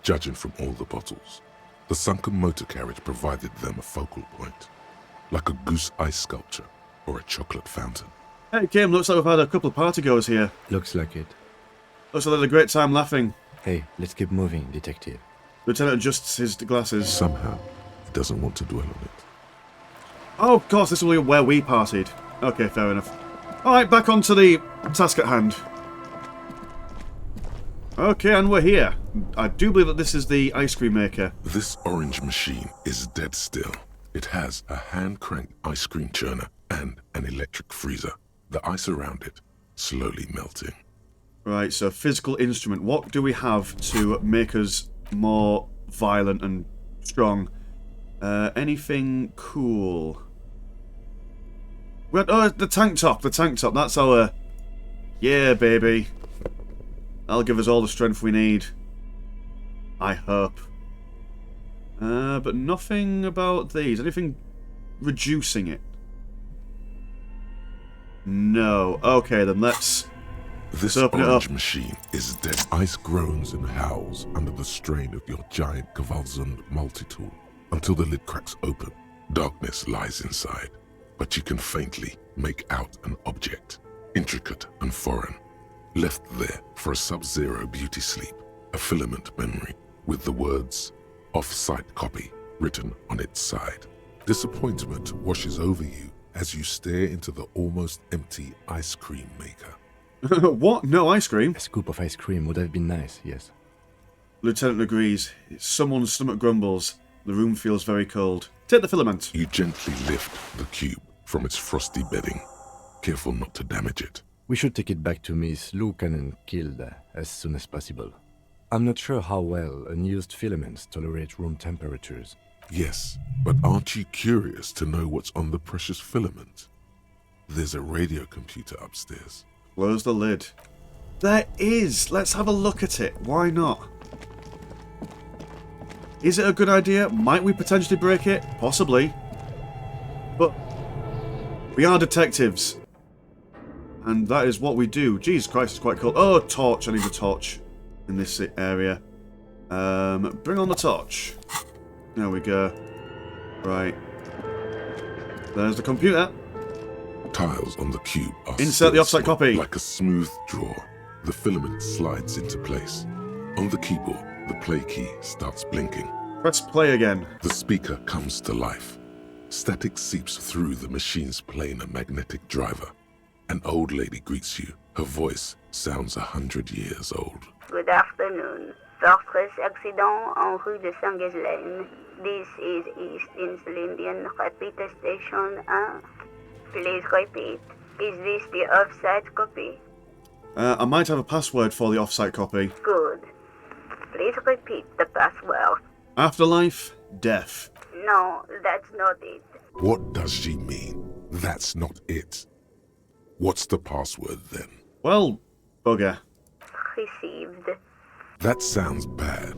judging from all the bottles. The sunken motor carriage provided them a focal point, like a goose ice sculpture or a chocolate fountain. Hey Kim, looks like we've had a couple of partygoers here. Looks like it. Looks like they had a great time laughing. Hey, let's keep moving, detective. Lieutenant adjusts his glasses. Somehow, he doesn't want to dwell on it. Oh, of course, this will be where we partied. Okay, fair enough. Alright, back onto the task at hand. Okay, and we're here. I do believe that this is the ice cream maker. This orange machine is dead still. It has a hand-cranked ice cream churner and an electric freezer. The ice around it slowly melting. Right, so physical instrument. What do we have to make us more violent and strong? Anything cool? We had, oh, the tank top. The tank top. That's our... Yeah, baby. That'll give us all the strength we need. I hope. But nothing about these. Anything reducing it? No. Okay, then let's This open it up. orange machine is dead. Ice groans and howls under the strain of your giant Kavalzund multi-tool until the lid cracks open. Darkness lies inside, but you can faintly make out an object, intricate and foreign, left there for a sub-zero beauty sleep, a filament memory with the words "off-site copy" written on its side. Disappointment washes over you as you stare into the almost empty ice cream maker. What? No ice cream? A scoop of ice cream would have been nice, yes. Lieutenant agrees. Someone's stomach grumbles. The room feels very cold. Take the filament. You gently lift the cube from its frosty bedding, careful not to damage it. We should take it back to Miss Lukanen Kilda as soon as possible. I'm not sure how well unused filaments tolerate room temperatures. Yes, but aren't you curious to know what's on the precious filament? There's a radio computer upstairs. Close the lid. There is! Let's have a look at it. Why not? Is it a good idea? Might we potentially break it? Possibly. But we are detectives. And that is what we do. Jesus Christ, it's quite cool. Oh, torch. I need a torch in this area. Bring on the torch. There we go. Right. There's the computer. Tiles on the cube are Insert the offsite still copy. like a smooth draw. The filament slides into place. On the keyboard, the play key starts blinking. Press play again. The speaker comes to life. Static seeps through the machine's playing a magnetic driver. An old lady greets you. Her voice sounds 100 years old. Good afternoon. Fortress accident en rue de Saint-Ghislaine. This is East Insulindian Repeater Station 1. Please repeat. Is this the offsite copy? I might have a password for the offsite copy. Good. Please repeat the password. Afterlife, death. No, that's not it. What does she mean? That's not it. What's the password then? Well, bugger. Received. That sounds bad.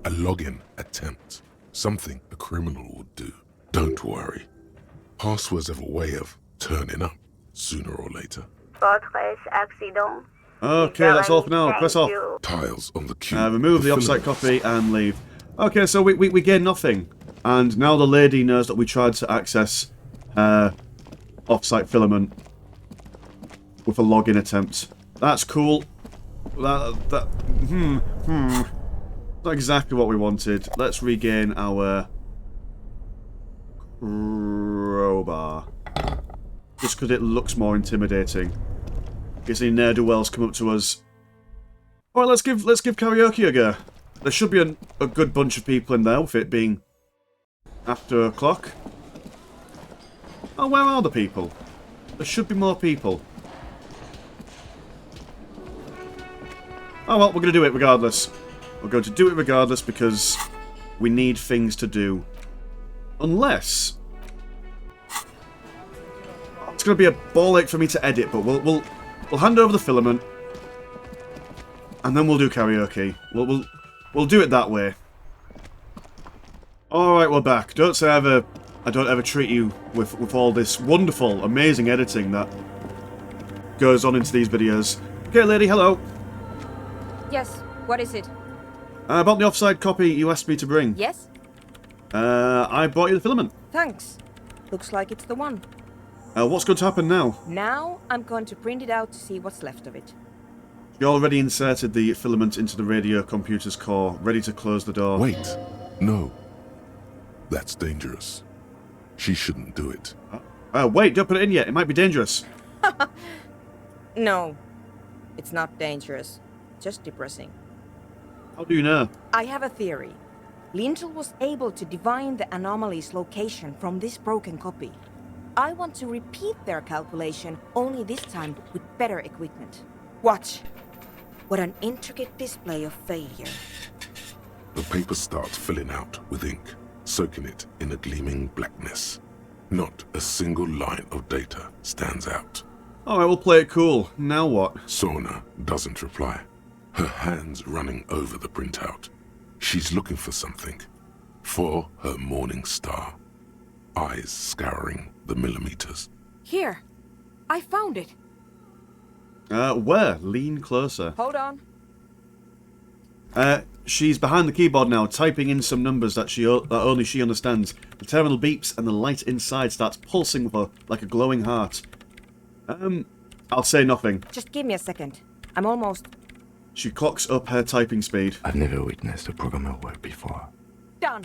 A login attempt. Something a criminal would do. Don't worry. Passwords have a way of turning up sooner or later. Fortress accident. Okay, that's all for now. Thank Press off. you. Tiles on the cube. Remove the offsite copy and leave. Okay, so we gain nothing. And now the lady knows that we tried to access offsite filament with a login attempt. That's cool. Not exactly what we wanted. Let's regain our crowbar. Just because it looks more intimidating. Guess any ne'er-do-wells come up to us. Alright, let's give karaoke a go. There should be a good bunch of people in there, with it being after o'clock. Oh, where are the people? There should be more people. Oh well, we're going to do it regardless. We're going to do it regardless because we need things to do. Unless... It's going to be a ball ache for me to edit, but we'll hand over the filament. And then we'll do karaoke. We'll do it that way. Alright, we're back. Don't say I don't ever treat you with all this wonderful, amazing editing that goes on into these videos. Okay, lady, hello. Yes, what is it? About the offside copy you asked me to bring. Yes? I brought you the filament. Thanks. Looks like it's the one. What's going to happen now? Now I'm going to print it out to see what's left of it. You already inserted the filament into the radio computer's core, ready to close the door. Wait. No. That's dangerous. She shouldn't do it. Wait, don't put it in yet. It might be dangerous. No, it's not dangerous. Just depressing. How do you know? I have a theory. Lintel was able to divine the anomaly's location from this broken copy. I want to repeat their calculation, only this time with better equipment. Watch. What an intricate display of failure. The paper starts filling out with ink, soaking it in a gleaming blackness. Not a single line of data stands out. Alright, we'll play it cool. Now what? Sona doesn't reply. Her hands running over the printout. She's looking for something. For her morning star. Eyes scouring the millimeters. Here. I found it. Where? Lean closer. Hold on. She's behind the keyboard now, typing in some numbers that only she understands. The terminal beeps and the light inside starts pulsing with her like a glowing heart. I'll say nothing. Just give me a second. I'm almost... She clocks up her typing speed. I've never witnessed a programmer work before. Done.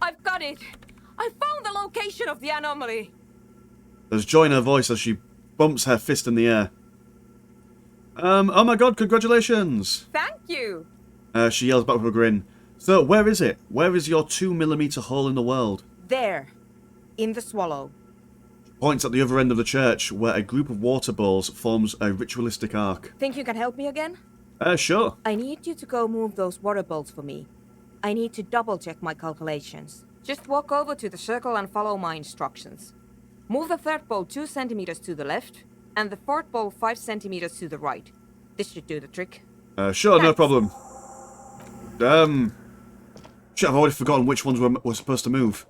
I've got it. I found the location of the anomaly. There's joy in her voice as she bumps her fist in the air. Oh my god, congratulations! Thank you! She yells back with a grin. So, where is it? Where is your 2mm hole in the world? There. In the swallow. Points at the other end of the church, where a group of water bowls forms a ritualistic arc. Think you can help me again? Sure. I need you to go move those water bowls for me. I need to double-check my calculations. Just walk over to the circle and follow my instructions. Move the third bowl 2 centimeters to the left, and the fourth bowl 5 centimeters to the right. This should do the trick. Sure, Thanks. no problem. Shit, I've already forgotten which ones we're supposed to move.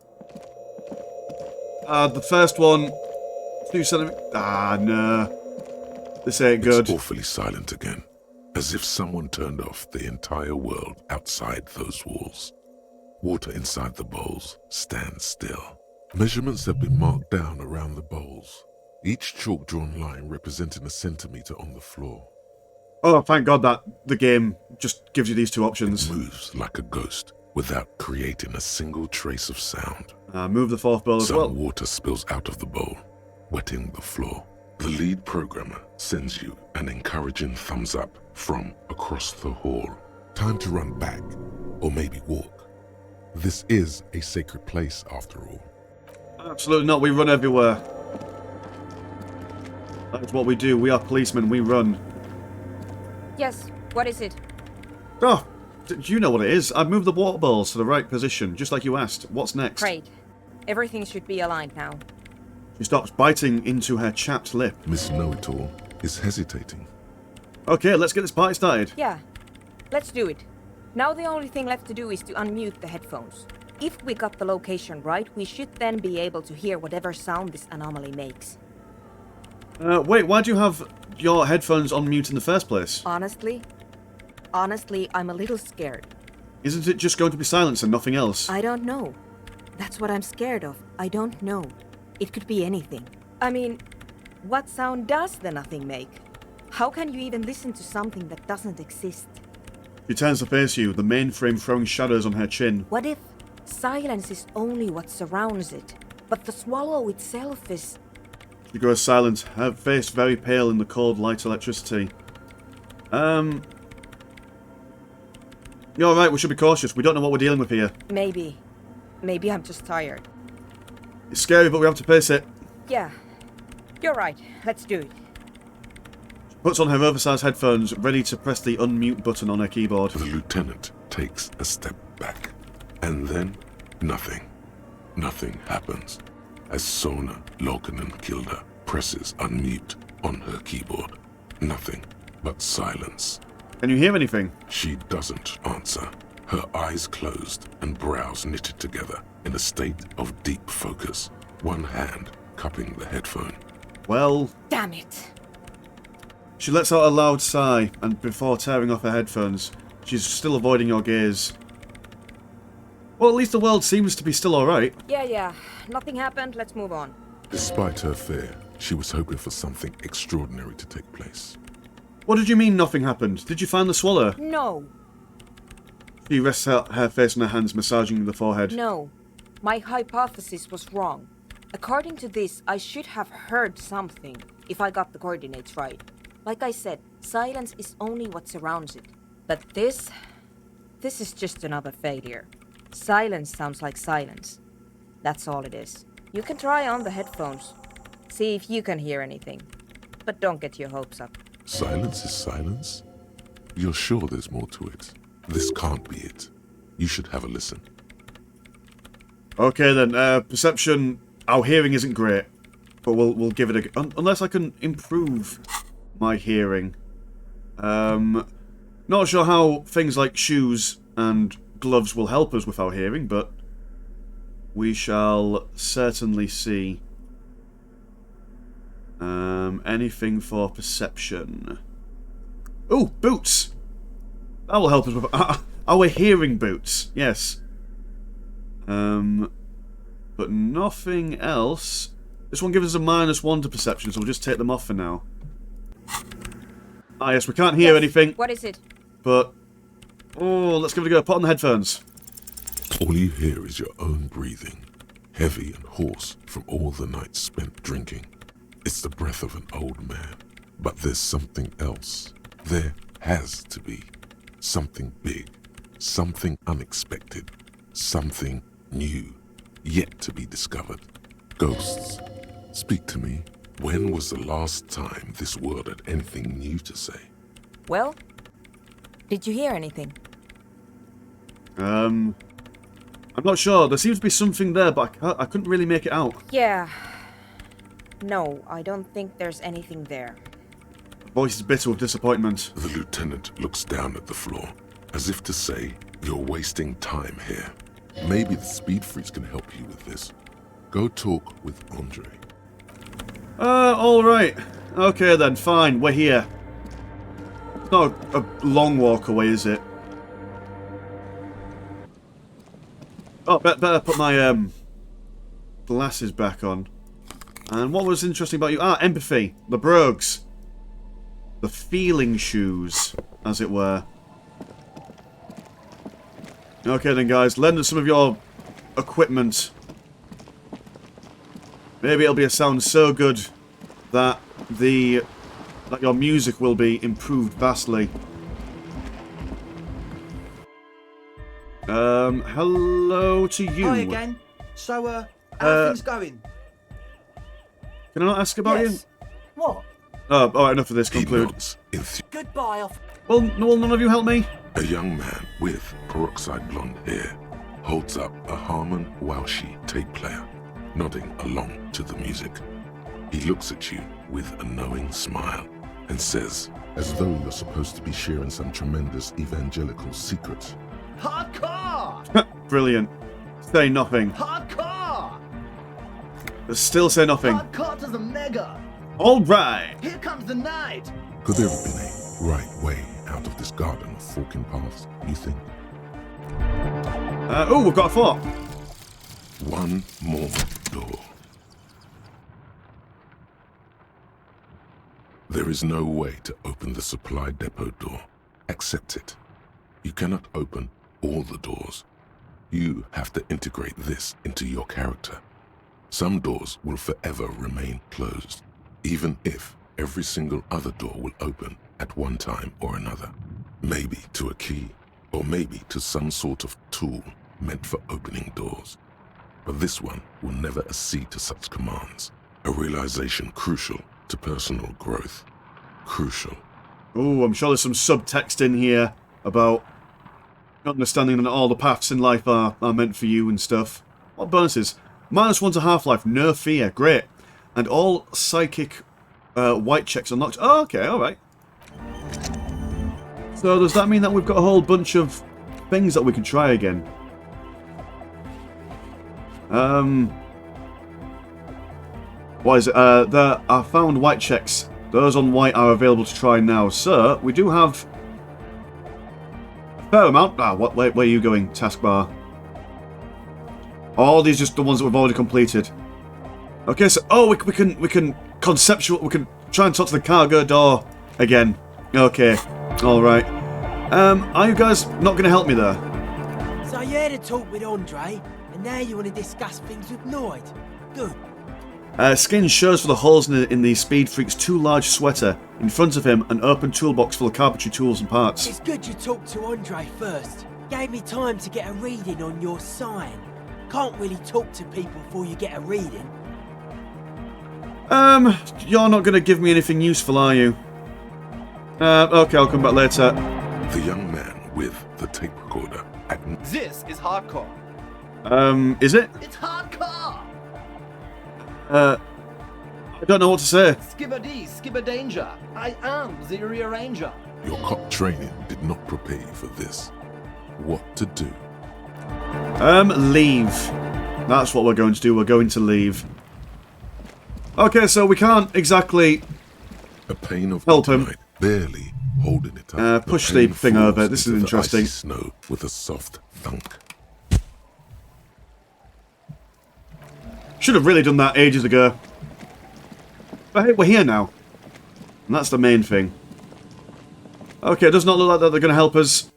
The first one... 2 centimeters... Ah, no. This ain't good. It's awfully silent again. As if someone turned off the entire world outside those walls. Water inside the bowls stands still. Measurements have been marked down around the bowls. Each chalk-drawn line representing a centimeter on the floor. Oh, thank God that the game just gives you these two options. It moves like a ghost without creating a single trace of sound. Move the fourth bowl as Some well. water spills out of the bowl, wetting the floor. The lead programmer sends you an encouraging thumbs up from across the hall. Time to run back, or maybe walk. This is a sacred place, after all. Absolutely not. We run everywhere. That's what we do. We are policemen. We run. Yes, what is it? Oh, do you know what it is? I've moved the water bowls to the right position, just like you asked. What's next? Great. Everything should be aligned now. She stops biting into her chapped lip. Miss Know-It-All is hesitating. Okay, let's get this party started. Yeah, let's do it. Now the only thing left to do is to unmute the headphones. If we got the location right, we should then be able to hear whatever sound this anomaly makes. Wait, why do you have your headphones on mute in the first place? Honestly, I'm a little scared. Isn't it just going to be silence and nothing else? I don't know. That's what I'm scared of. I don't know. It could be anything. I mean, what sound does the nothing make? How can you even listen to something that doesn't exist? She turns to face you, the mainframe throwing shadows on her chin. What if silence is only what surrounds it? But the swallow itself is... She grows silent, her face very pale in the cold light electricity. You're alright, we should be cautious. We don't know what we're dealing with here. Maybe. Maybe I'm just tired. It's scary, but we have to face it. Yeah. You're right. Let's do it. She puts on her oversized headphones, ready to press the unmute button on her keyboard. The lieutenant takes a step back. And then, nothing. Nothing happens. As Sona Lokanen-Kilda presses unmute on her keyboard. Nothing but silence. Can you hear anything? She doesn't answer. Her eyes closed and brows knitted together in a state of deep focus. One hand cupping the headphone. Well... Damn it! She lets out a loud sigh, and before tearing off her headphones, she's still avoiding your gaze. Well, at least the world seems to be still alright. Yeah. Nothing happened. Let's move on. Despite her fear, she was hoping for something extraordinary to take place. What did you mean nothing happened? Did you find the swallow? No. She rests out her face on her hands, massaging the forehead. No. My hypothesis was wrong. According to this, I should have heard something, if I got the coordinates right. Like I said, silence is only what surrounds it. But this is just another failure. Silence sounds like silence. That's all it is. You can try on the headphones. See if you can hear anything. But don't get your hopes up. Silence is silence? You're sure there's more to it? This can't be it. You should have a listen. Okay then, perception... Our hearing isn't great, but we'll give it a... Unless I can improve my hearing. Not sure how things like shoes and gloves will help us with our hearing, but we shall certainly see. Anything for perception. Oh, boots! That will help us with our hearing boots, yes. But nothing else. This one gives us a -1 to perception, so we'll just take them off for now. Ah, yes, we can't hear anything. What is it? But... Oh, let's give it a go. Put on the headphones. All you hear is your own breathing, heavy and hoarse from all the nights spent drinking. It's the breath of an old man. But there's something else. There has to be. Something big. Something unexpected. Something new. Yet to be discovered. Ghosts. Speak to me. When was the last time this world had anything new to say? Well, did you hear anything? I'm not sure. There seems to be something there, but I couldn't really make it out. Yeah. No, I don't think there's anything there. The voice is bitter with disappointment. The lieutenant looks down at the floor, as if to say, you're wasting time here. Maybe the speed freaks can help you with this. Go talk with Andre. Alright. Okay then, fine, we're here. It's not a long walk away, is it? Oh, better put my glasses back on. And what was interesting about you? Ah, empathy. The brogues. The feeling shoes, as it were. Okay then, guys. Lend us some of your equipment. Maybe it'll be a sound so good that your music will be improved vastly. Hello to you. Hi again. So, how are things going? Can I not ask about you? What? Oh, alright, enough of this. Conclude. Goodbye. Well, none of you help me? A young man with peroxide blonde hair holds up a Harman Walshi tape player, nodding along to the music. He looks at you with a knowing smile and says, as though you're supposed to be sharing some tremendous evangelical secret. Hardcore! Brilliant. Say nothing. Hardcore! Still say nothing. Hardcore to the mega! Alright! Here comes the night! Could there have been a right way out of this garden of forking paths, you think? Oh, we've got a fort. One more door. There is no way to open the supply depot door. Accept it. You cannot open all the doors. You have to integrate this into your character. Some doors will forever remain closed, even if every single other door will open at one time or another. Maybe to a key, or maybe to some sort of tool meant for opening doors. But this one will never accede to such commands. A realization crucial to personal growth. Crucial. Oh, I'm sure there's some subtext in here about understanding that all the paths in life are meant for you and stuff. What bonuses? -1 to half-life, no fear, great. And all psychic white checks unlocked. Oh, okay, alright. So does that mean that we've got a whole bunch of things that we can try again? What is it? There are found white checks. Those on white are available to try now. So, we do have a fair amount. Where are you going, taskbar? Oh, these are just the ones that we've already completed. Okay, so we can try and talk to the cargo door again. Okay, all right. Are you guys not going to help me there? So you had a talk with Andre, and now you want to discuss things with Lloyd. Good. Skin shows for the holes in the Speed Freak's too large sweater. In front of him, an open toolbox full of carpentry tools and parts. It's good you talked to Andre first. Gave me time to get a reading on your sign. Can't really talk to people before you get a reading. You're not going to give me anything useful, are you? Okay, I'll come back later. The young man with the tape recorder. This is hardcore. Is it? It's hardcore. I don't know what to say. Skipper danger. I am the rearranger. Your cop training did not prepare you for this. What to do? Leave. That's what we're going to do. We're going to leave. Okay, so we can't exactly a pane of help him. Barely holding it up. Push the thing over. This is interesting. Snow with a soft thunk. Should have really done that ages ago. But hey, we're here now. And that's the main thing. Okay, it does not look like that they're going to help us.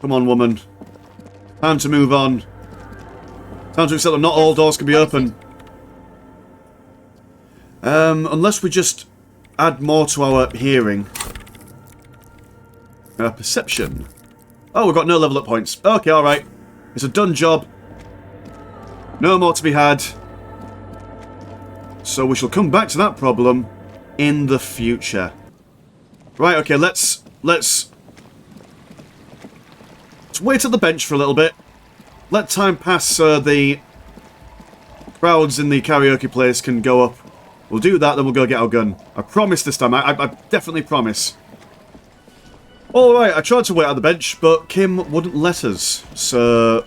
Come on, woman. Time to move on. Time to accept that not all doors can be open. Unless we just add more to our hearing. Perception. Oh, we've got no level up points. Okay, alright. It's a done job. No more to be had. So we shall come back to that problem in the future. Right, okay, let's wait at the bench for a little bit. Let time pass so the crowds in the karaoke place can go up. We'll do that, then we'll go get our gun. I promise this time. I definitely promise. Alright, I tried to wait at the bench, but Kim wouldn't let us. So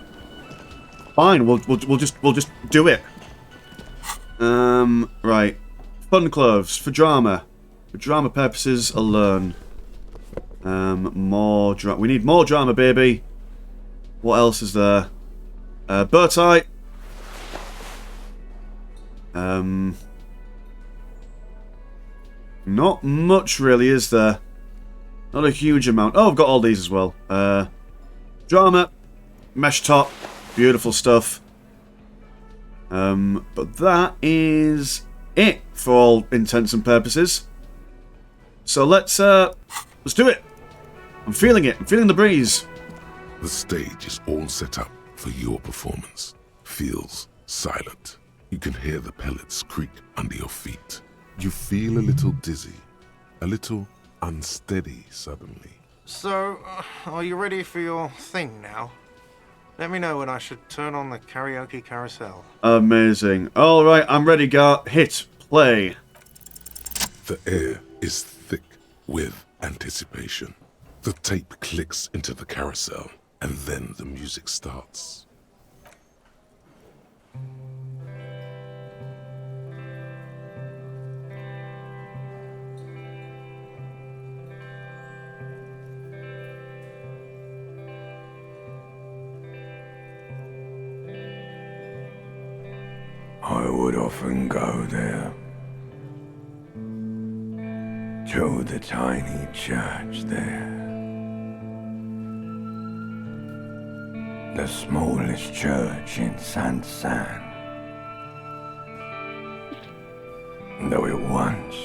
fine, we'll just do it. Right. Fun clothes for drama. For drama purposes alone. More drama. We need more drama, baby. What else is there? Bow tie. Not much really, is there? Not a huge amount. Oh, I've got all these as well. Drama. Mesh top. Beautiful stuff. But that is it for all intents and purposes. So let's do it. I'm feeling it. I'm feeling the breeze. The stage is all set up for your performance. Feels silent. You can hear the pellets creak under your feet. You feel a little dizzy, a little unsteady suddenly. So, are you ready for your thing now? Let me know when I should turn on the karaoke carousel. Amazing. Alright, I'm ready, Gar. Hit play. The air is thick with anticipation. The tape clicks into the carousel, and then the music starts. I would often go there, to the tiny church there. the smallest church in Saint-Saëns. Though it once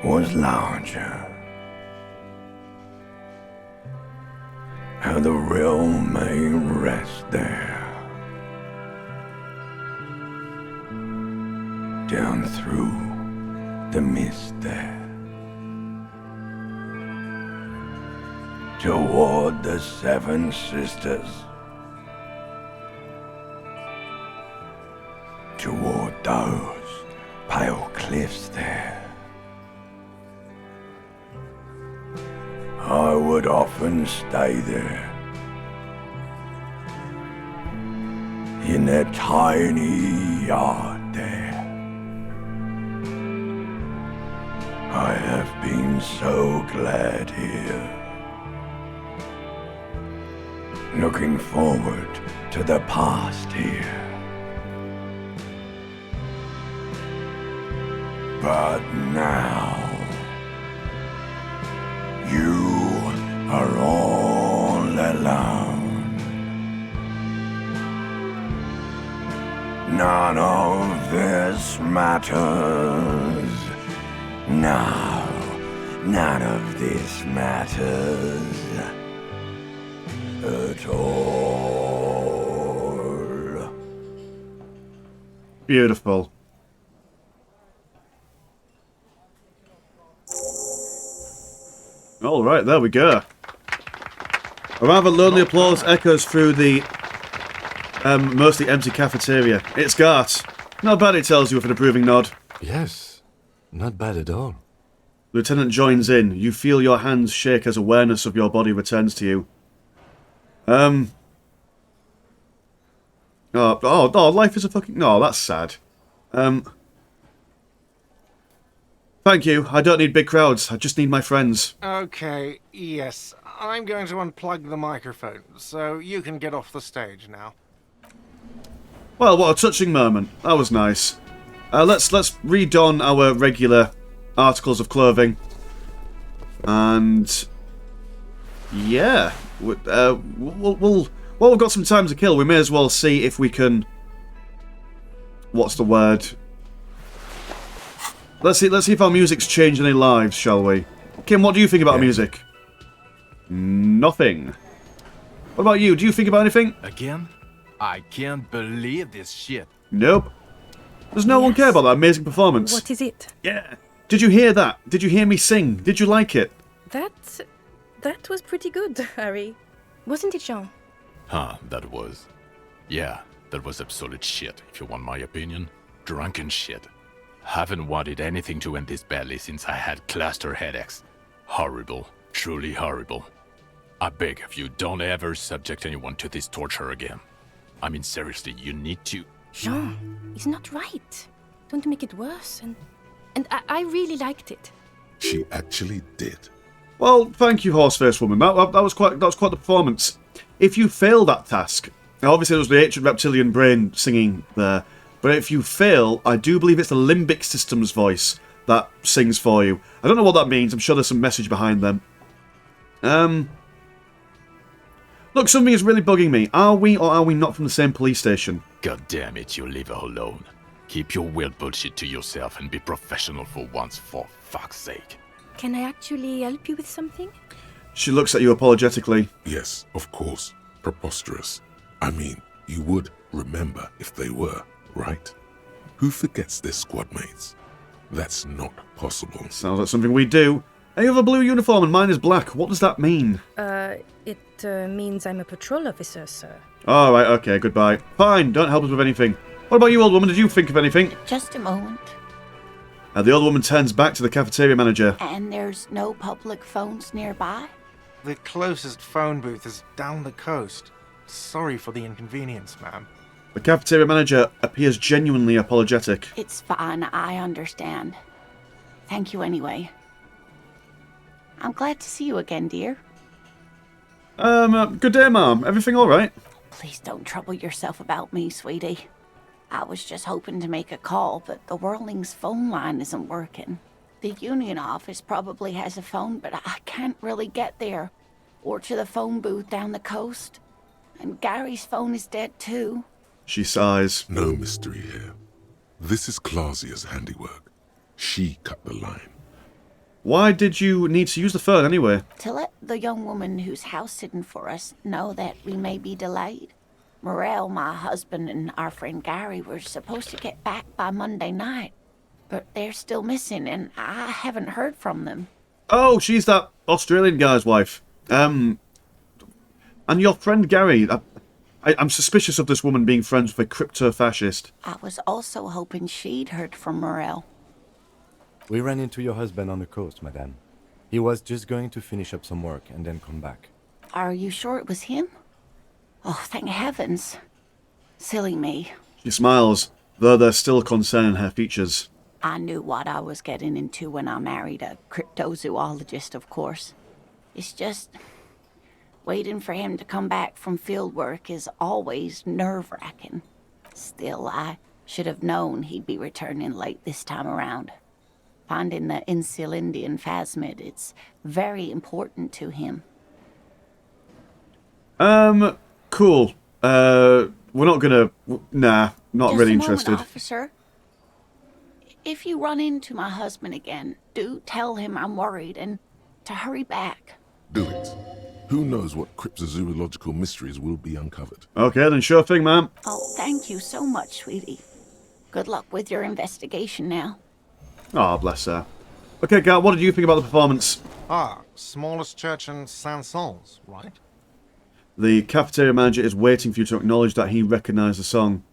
was larger. How the realm may rest there. Down through the mist there. Toward the Seven Sisters. Toward those pale cliffs there. I would often stay there. In that tiny yard there. I have been so glad here. Looking forward to the past here. But now, you are all alone. None of this matters. No, none of this matters at all. Beautiful. All right, there we go. A rather lonely applause echoes through the mostly empty cafeteria. It's Gart. Not bad, it tells you with an approving nod. Yes, not bad at all. Lieutenant joins in. You feel your hands shake as awareness of your body returns to you. Oh, life is a fucking... No, that's sad. Thank you. I don't need big crowds. I just need my friends. Okay, yes. I'm going to unplug the microphone, so you can get off the stage now. Well, what a touching moment. That was nice. Let's redon our regular articles of clothing. And... yeah. Well, we've got some time to kill. We may as well see if we can... what's the word? Let's see if our music's changed any lives, shall we? Kim, what do you think about music? Nothing. What about you? Do you think about anything? Again? I can't believe this shit. Nope. Does no one care about that amazing performance? What is it? Yeah. Did you hear that? Did you hear me sing? Did you like it? That was pretty good, Harry. Wasn't it, Jean? That was. Yeah, that was absolute shit, if you want my opinion. Drunken shit. Haven't wanted anything to end this badly since I had cluster headaches. Horrible. Truly horrible. I beg of you, don't ever subject anyone to this torture again. I mean, seriously, you need to... Jean, it's not right. Don't make it worse. And I really liked it. She actually did. Well, thank you, Horseface Woman. That was quite the performance. If you fail that task, now obviously it was the ancient reptilian brain singing there, but if you fail, I do believe it's the limbic system's voice that sings for you. I don't know what that means. I'm sure there's some message behind them. Look, something is really bugging me. Are we or are we not from the same police station? God damn it, you leave her alone. Keep your weird bullshit to yourself and be professional for once, for fuck's sake. Can I actually help you with something? She looks at you apologetically. Yes, of course. Preposterous. I mean, you would remember if they were, right? Who forgets their squad mates? That's not possible. Sounds like something we do. You have a blue uniform and mine is black. What does that mean? It means I'm a patrol officer, sir. Alright, okay, goodbye. Fine, don't help us with anything. What about you, old woman? Did you think of anything? Just a moment. The old woman turns back to the cafeteria manager. And there's no public phones nearby? The closest phone booth is down the coast. Sorry for the inconvenience, ma'am. The cafeteria manager appears genuinely apologetic. It's fine, I understand. Thank you anyway. I'm glad to see you again, dear. Good day, ma'am. Everything alright? Please don't trouble yourself about me, sweetie. I was just hoping to make a call, but the Whirling's phone line isn't working. The union office probably has a phone, but I can't really get there. Or to the phone booth down the coast. And Gary's phone is dead too. She sighs. No mystery here. This is Clausia's handiwork. She cut the line. Why did you need to use the phone anyway? To let the young woman who's house-sitting for us know that we may be delayed. Morel, my husband, and our friend Gary were supposed to get back by Monday night. But they're still missing, and I haven't heard from them. Oh, she's that Australian guy's wife. And your friend Gary, I'm suspicious of this woman being friends with a crypto-fascist. I was also hoping she'd heard from Morel. We ran into your husband on the coast, madame. He was just going to finish up some work and then come back. Are you sure it was him? Oh, thank heavens. Silly me. She smiles, though there's still concern in her features. I knew what I was getting into when I married a cryptozoologist, of course. It's just... waiting for him to come back from field work is always nerve-wracking. Still, I should have known he'd be returning late this time around. Finding the Insulindian phasmid, it's very important to him. Cool. We're not gonna... Nah, not Just really a moment, interested. officer. If you run into my husband again, do tell him I'm worried and to hurry back. Do it. Who knows what cryptozoological mysteries will be uncovered? Okay, then sure thing, ma'am. Oh, thank you so much, sweetie. Good luck with your investigation now. Oh, bless her. Okay, Gal, what did you think about the performance? Smallest church in Saint-Saëns, right? The cafeteria manager is waiting for you to acknowledge that he recognised the song.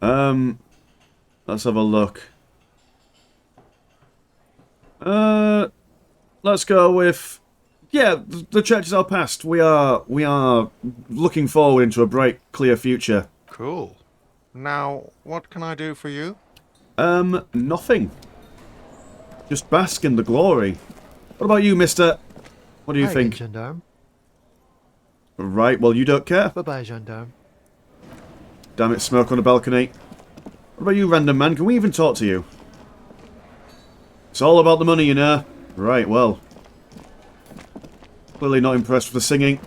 Let's have a look. Let's go with... Yeah, the churches are past. We are looking forward into a bright, clear future. Cool. Now, what can I do for you? Nothing. Just bask in the glory. What about you, mister? What do you think? Gendarme. Right, well, you don't care. Bye-bye, gendarme. Damn it, smoke on the balcony. What about you, random man? Can we even talk to you? It's all about the money, you know. Right, well. Clearly not impressed with the singing.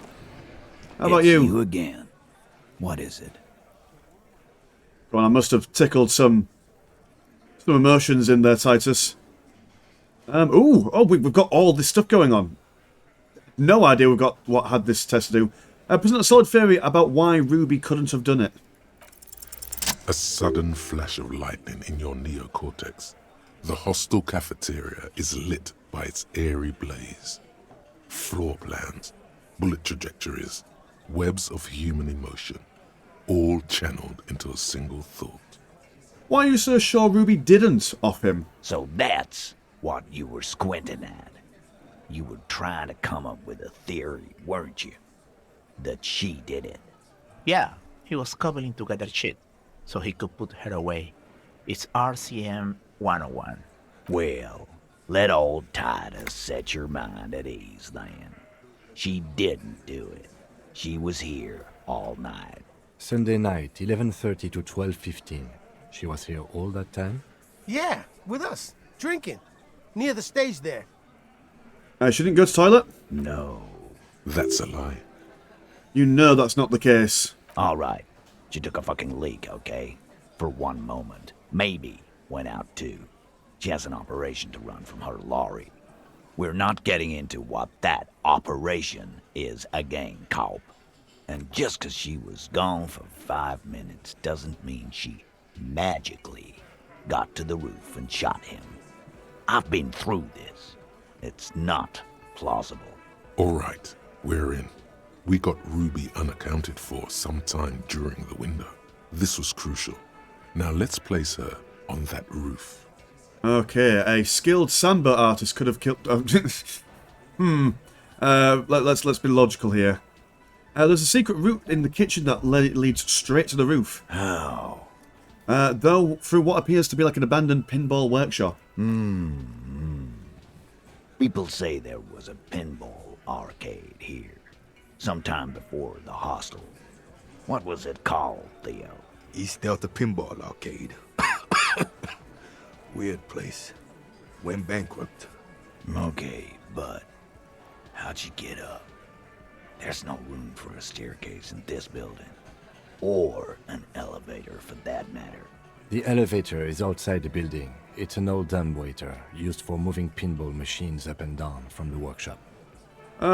How about you? You again. What is it? Well, I must have tickled some emotions in there, Titus. We've got all this stuff going on. No idea we've got what had this test to do. Present a solid theory about why Ruby couldn't have done it. A sudden flash of lightning in your neocortex. The hostel cafeteria is lit by its airy blaze. Floor plans, bullet trajectories, webs of human emotion, all channeled into a single thought. Why are you so sure Ruby didn't off him? So that's what you were squinting at. You were trying to come up with a theory, weren't you? That she did it. Yeah, he was cobbling together shit so he could put her away. It's RCM 101. Well, let old Titus set your mind at ease then. She didn't do it. She was here all night. Sunday night, 11:30 to 12:15. She was here all that time? Yeah, with us, drinking, near the stage there. She didn't go to toilet? No. That's a lie. You know that's not the case. All right. She took a fucking leak, okay? For one moment. Maybe went out too. She has an operation to run from her lorry. We're not getting into what that operation is again, Cop. And just 'cause she was gone for 5 minutes doesn't mean she magically got to the roof and shot him. I've been through this. It's not plausible. All right, we're in. We got Ruby unaccounted for sometime during the window. This was crucial. Now let's place her on that roof. Okay, a skilled samba artist could have killed... Let's be logical here. There's a secret route in the kitchen that leads straight to the roof. How? Though through what appears to be like an abandoned pinball workshop. People say there was a pinball arcade here, sometime before the hostel. What was it called, Theo? East Delta Pinball Arcade. Weird place. Went bankrupt. Okay, but how'd you get up? There's no room for a staircase in this building. Or an elevator, for that matter. The elevator is outside the building. It's an old dumbwaiter used for moving pinball machines up and down from the workshop.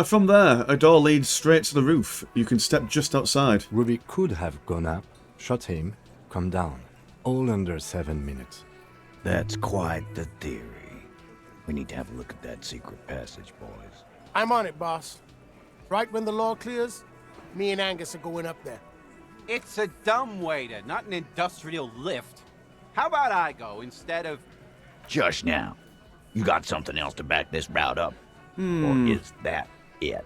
From there, a door leads straight to the roof. You can step just outside. Ruby could have gone up, shot him, come down. All under 7 minutes. That's quite the theory. We need to have a look at that secret passage, boys. I'm on it, boss. Right when the law clears, me and Angus are going up there. It's a dumbwaiter, not an industrial lift. How about I go instead of... Just now. You got something else to back this route up? Or is that it?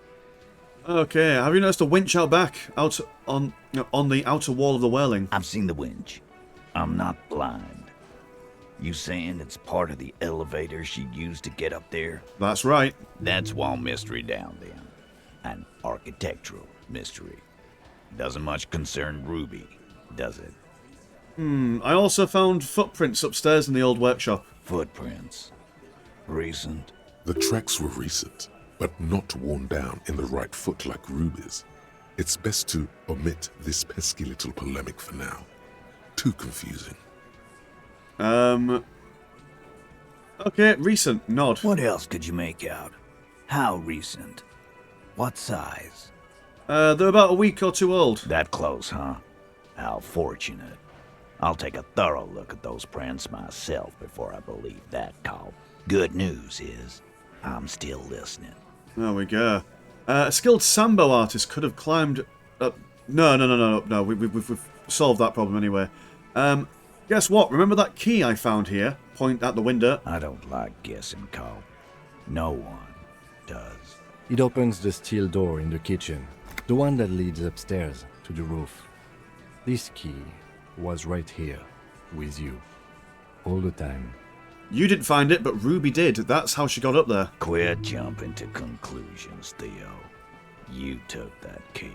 Okay, have you noticed a winch out back, out on the outer wall of the Whirling? I've seen the winch. I'm not blind. You saying it's part of the elevator she used to get up there? That's right. That's wall mystery down then. An architectural mystery. Doesn't much concern Ruby, does it? I also found footprints upstairs in the old workshop. Footprints? Recent? The tracks were recent, but not worn down in the right foot like Ruby's. It's best to omit this pesky little polemic for now. Too confusing. Okay, recent. Nod. What else could you make out? How recent? What size? They're about a week or two old. That close, huh? How fortunate. I'll take a thorough look at those prints myself before I believe that call. Good news is, I'm still listening. There we go. A skilled Sambo artist could have climbed up... No. We've solved that problem anyway. Guess what? Remember that key I found here? Point at the window. I don't like guessing, Cole. No one does. It opens the steel door in the kitchen, the one that leads upstairs to the roof. This key was right here, with you, all the time. You didn't find it, but Ruby did. That's how she got up there. Quit jumping to conclusions, Theo. You took that key.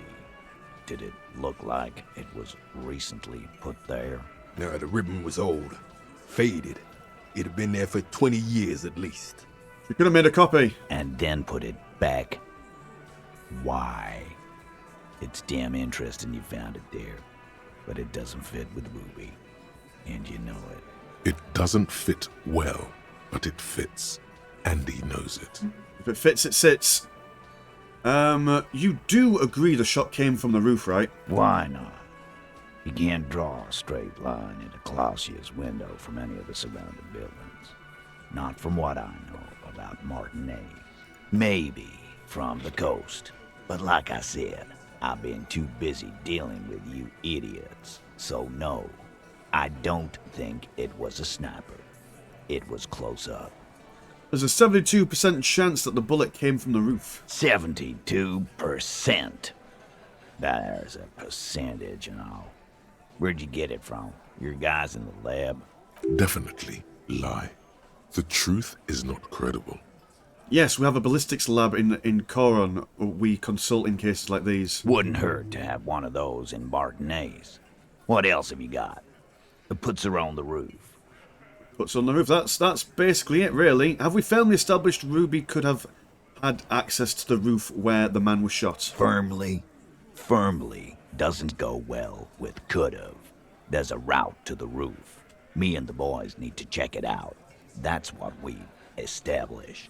Did it look like it was recently put there? No, the ribbon was old. Faded. It'd been there for 20 years at least. You could have made a copy. And then put it back. Why? It's damn interesting you found it there, but it doesn't fit with Ruby. And you know it. It doesn't fit well, but it fits. And he knows it. If it fits, it sits. You do agree the shot came from the roof, right? Why not? You can't draw a straight line into Clausia's window from any of the surrounding buildings. Not from what I know about Martinez. Maybe from the coast. But like I said, I've been too busy dealing with you idiots. So no, I don't think it was a sniper. It was close up. There's a 72% chance that the bullet came from the roof. 72%. There's a percentage and all. Where'd you get it from? Your guys in the lab? Definitely lie. The truth is not credible. Yes, we have a ballistics lab in Coron. We consult in cases like these. Wouldn't hurt to have one of those in Martinez. What else have you got? That puts her on the roof. Puts her on the roof. That's basically it, really. Have we firmly established Ruby could have had access to the roof where the man was shot? Firmly doesn't go well with could've. There's a route to the roof. Me and the boys need to check it out. That's what we've established.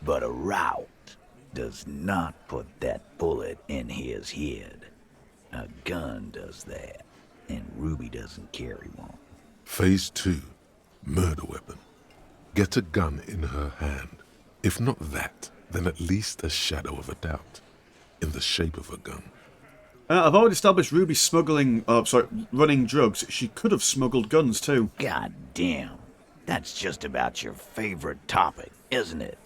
But a route does not put that bullet in his head. A gun does that, and Ruby doesn't carry one. Phase 2. Murder weapon. Get a gun in her hand. If not that, then at least a shadow of a doubt. In the shape of a gun. I've already established Ruby running drugs. She could have smuggled guns too. God damn. That's just about your favorite topic, isn't it?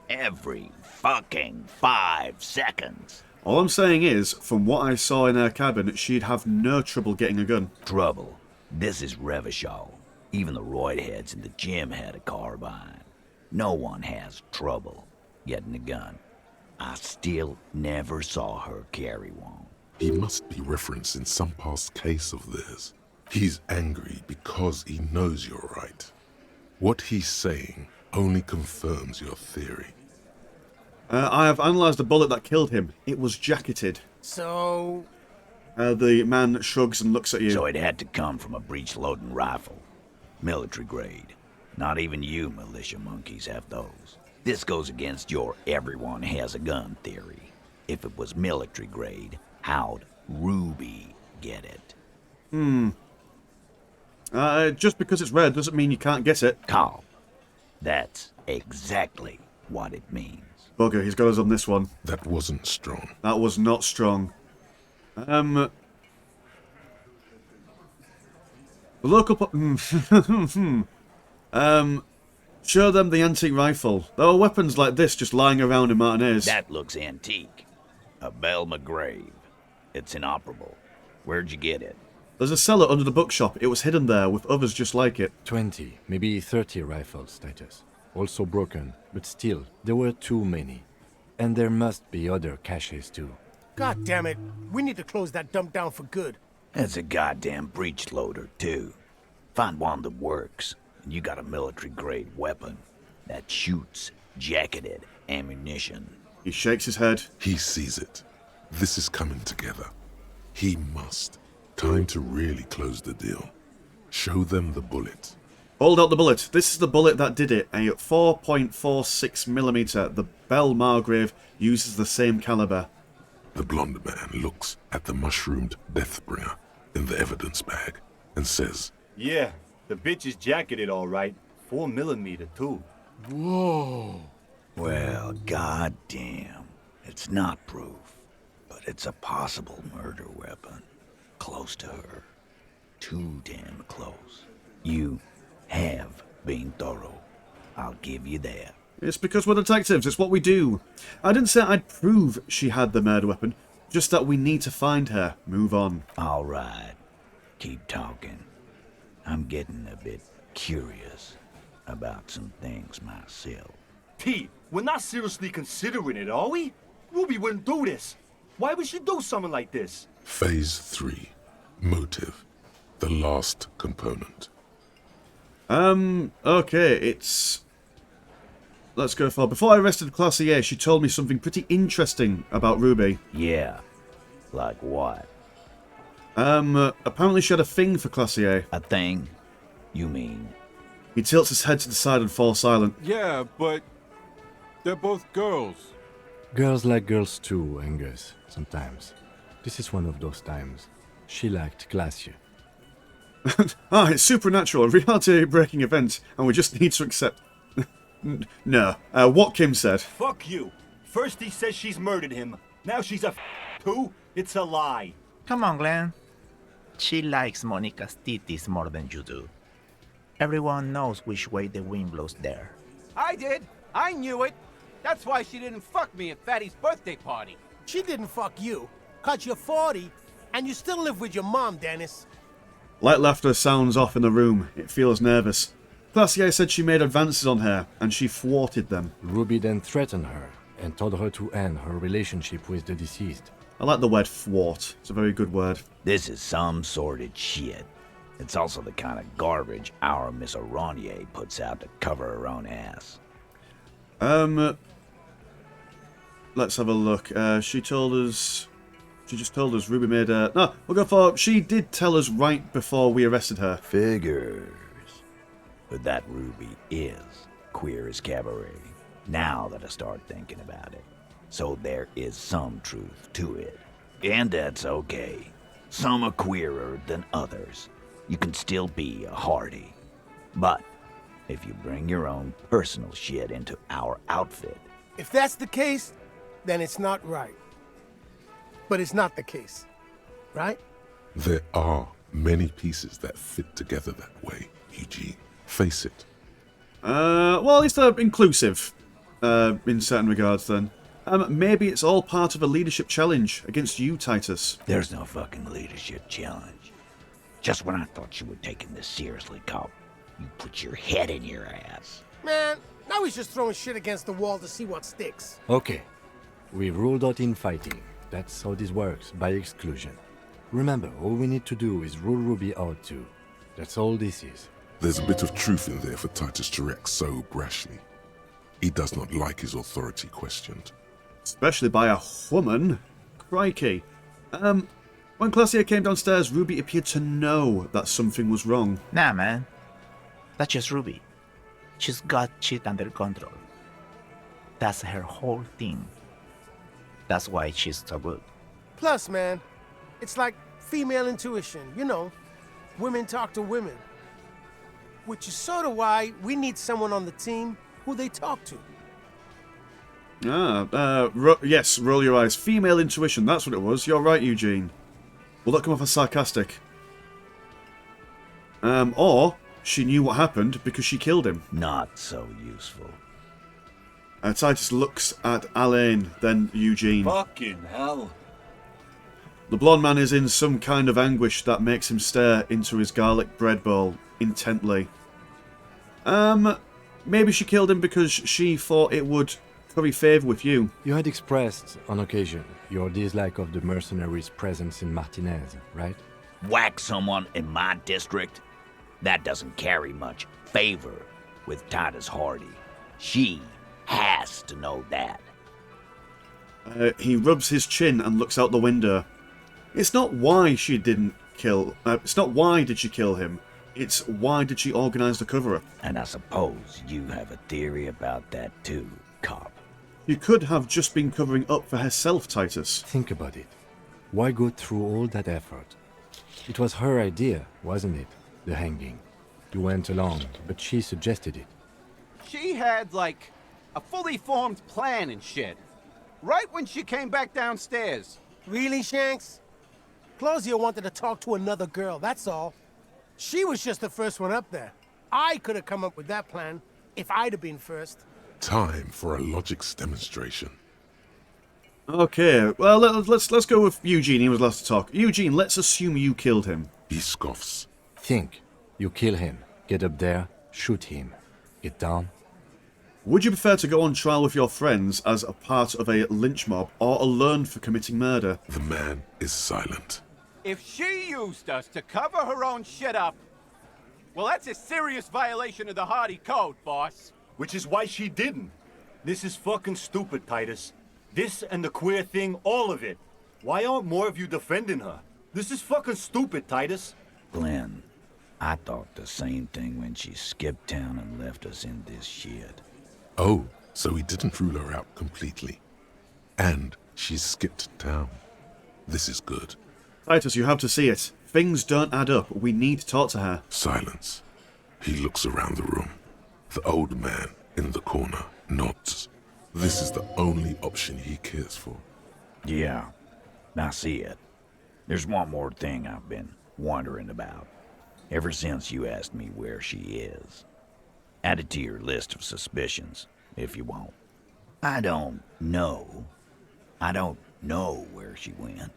Every fucking 5 seconds. All I'm saying is, from what I saw in her cabin, she'd have no trouble getting a gun. Trouble? This is Revachol. Even the roid heads in the gym had a carbine. No one has trouble getting a gun. I still never saw her carry one. He must be referencing some past case of theirs. He's angry because he knows you're right. What he's saying only confirms your theory. I have analysed the bullet that killed him. It was jacketed. So... The man shrugs and looks at you. So it had to come from a breech-loading rifle. Military grade. Not even you militia monkeys have those. This goes against your everyone has a gun theory. If it was military grade, how'd Ruby get it? Just because it's red doesn't mean you can't get it. Carl, that's exactly what it means. Bugger, he's got us on this one. That wasn't strong. That was not strong. The local show them the antique rifle. There are weapons like this just lying around in Martinez. That looks antique. A Belle McGrave. It's inoperable. Where'd you get it? There's a cellar under the bookshop. It was hidden there with others just like it. 20, maybe 30 rifles, Titus. Also broken, but still, there were too many. And there must be other caches too. God damn it. We need to close that dump down for good. That's a goddamn breech loader, too. Find one that works, and you got a military-grade weapon that shoots jacketed ammunition. He shakes his head. He sees it. This is coming together. He must. Time to really close the deal. Show them the bullet. Hold out the bullet. This is the bullet that did it. A 4.46mm. The Belle Margrave uses the same caliber. The blonde man looks at the mushroomed Deathbringer in the evidence bag and says, Yeah, the bitch is jacketed all right. 4mm too. Whoa. Well, goddamn. It's not proof, but it's a possible murder weapon. Close to her. Too damn close. You have been thorough. I'll give you that. It's because we're detectives. It's what we do. I didn't say I'd prove she had the murder weapon. Just that we need to find her. Move on. All right. Keep talking. I'm getting a bit curious about some things myself. Pete, we're not seriously considering it, are we? Ruby wouldn't do this. Why would she do something like this? Phase 3. Motive. The last component. Okay, it's... Let's go for... Before I arrested Classier, she told me something pretty interesting about Ruby. Yeah. Like what? Apparently she had a thing for Classier. A thing? You mean? He tilts his head to the side and falls silent. Yeah, but... they're both girls. Girls like girls too, Angus, sometimes. This is one of those times. She liked Glacier. It's supernatural, a reality-breaking event, and we just need to accept... No. What Kim said. Fuck you. First he says she's murdered him. Now she's a too? It's a lie. Come on, Glenn. She likes Monica's titties more than you do. Everyone knows which way the wind blows there. I did. I knew it. That's why she didn't fuck me at Fatty's birthday party. She didn't fuck you. 'Cause you're 40, and you still live with your mom, Dennis. Light laughter sounds off in the room. It feels nervous. Classier said she made advances on her, and she thwarted them. Ruby then threatened her, and told her to end her relationship with the deceased. I like the word thwart. It's a very good word. This is some sordid shit. It's also the kind of garbage our Miss Aronier puts out to cover her own ass. Let's have a look. She told us... She just told us Ruby made a... No, we'll go for... She did tell us right before we arrested her. Figures. But that Ruby is queer as cabaret, now that I start thinking about it. So there is some truth to it. And that's okay. Some are queerer than others. You can still be a Hardy. But if you bring your own personal shit into our outfit... If that's the case, then it's not right. But it's not the case, right? There are many pieces that fit together that way, Eugene. Face it. Well, at least they're inclusive, in certain regards, then. Maybe it's all part of a leadership challenge against you, Titus. There's no fucking leadership challenge. Just when I thought you were taking this seriously, cop, you put your head in your ass. Man, now he's just throwing shit against the wall to see what sticks. Okay. We ruled out infighting. That's how this works, by exclusion. Remember, all we need to do is rule Ruby out too. That's all this is. There's a bit of truth in there for Titus to wreck so brashly. He does not like his authority questioned. Especially by a woman. Crikey. When Glacier came downstairs, Ruby appeared to know that something was wrong. Nah, man. That's just Ruby. She's got shit under control. That's her whole thing. That's why she's so good. Plus, man, it's like female intuition, you know. Women talk to women. Which is sort of why we need someone on the team who they talk to. Yes, roll your eyes. Female intuition, that's what it was. You're right, Eugene. Will that come off as sarcastic? Or she knew what happened because she killed him. Not so useful. Titus looks at Alain, then Eugene. Fucking hell. The blonde man is in some kind of anguish that makes him stare into his garlic bread bowl intently. Maybe she killed him because she thought it would curry favour with you. You had expressed, on occasion, your dislike of the mercenaries' presence in Martinez, right? Whack someone in my district? That doesn't carry much favor with Titus Hardy. She has to know that. He rubs his chin and looks out the window. It's not why she didn't kill... it's not why did she kill him. It's why did she organise the cover-up. And I suppose you have a theory about that too, cop. You could have just been covering up for herself, Titus. Think about it. Why go through all that effort? It was her idea, wasn't it? The hanging. You went along, but she suggested it. She had, like, a fully formed plan and shit. Right when she came back downstairs. Really, Shanks? Claudia wanted to talk to another girl, that's all. She was just the first one up there. I could have come up with that plan if I'd have been first. Time for a logics demonstration. Okay, well, let's go with Eugene. He was last to talk. Eugene, let's assume you killed him. He scoffs. Think. You kill him. Get up there. Shoot him. Get down. Would you prefer to go on trial with your friends as a part of a lynch mob or alone for committing murder? The man is silent. If she used us to cover her own shit up, well, that's a serious violation of the Hardy Code, boss. Which is why she didn't. This is fucking stupid, Titus. This and the queer thing, all of it. Why aren't more of you defending her? This is fucking stupid, Titus. Glenn, I thought the same thing when she skipped town and left us in this shit. Oh, so he didn't rule her out completely. And she skipped town. This is good. Titus, you have to see it. Things don't add up. We need to talk to her. Silence. He looks around the room. The old man in the corner nods. This is the only option he cares for. Yeah, I see it. There's one more thing I've been wondering about. Ever since you asked me where she is. Add it to your list of suspicions, if you want. I don't know where she went.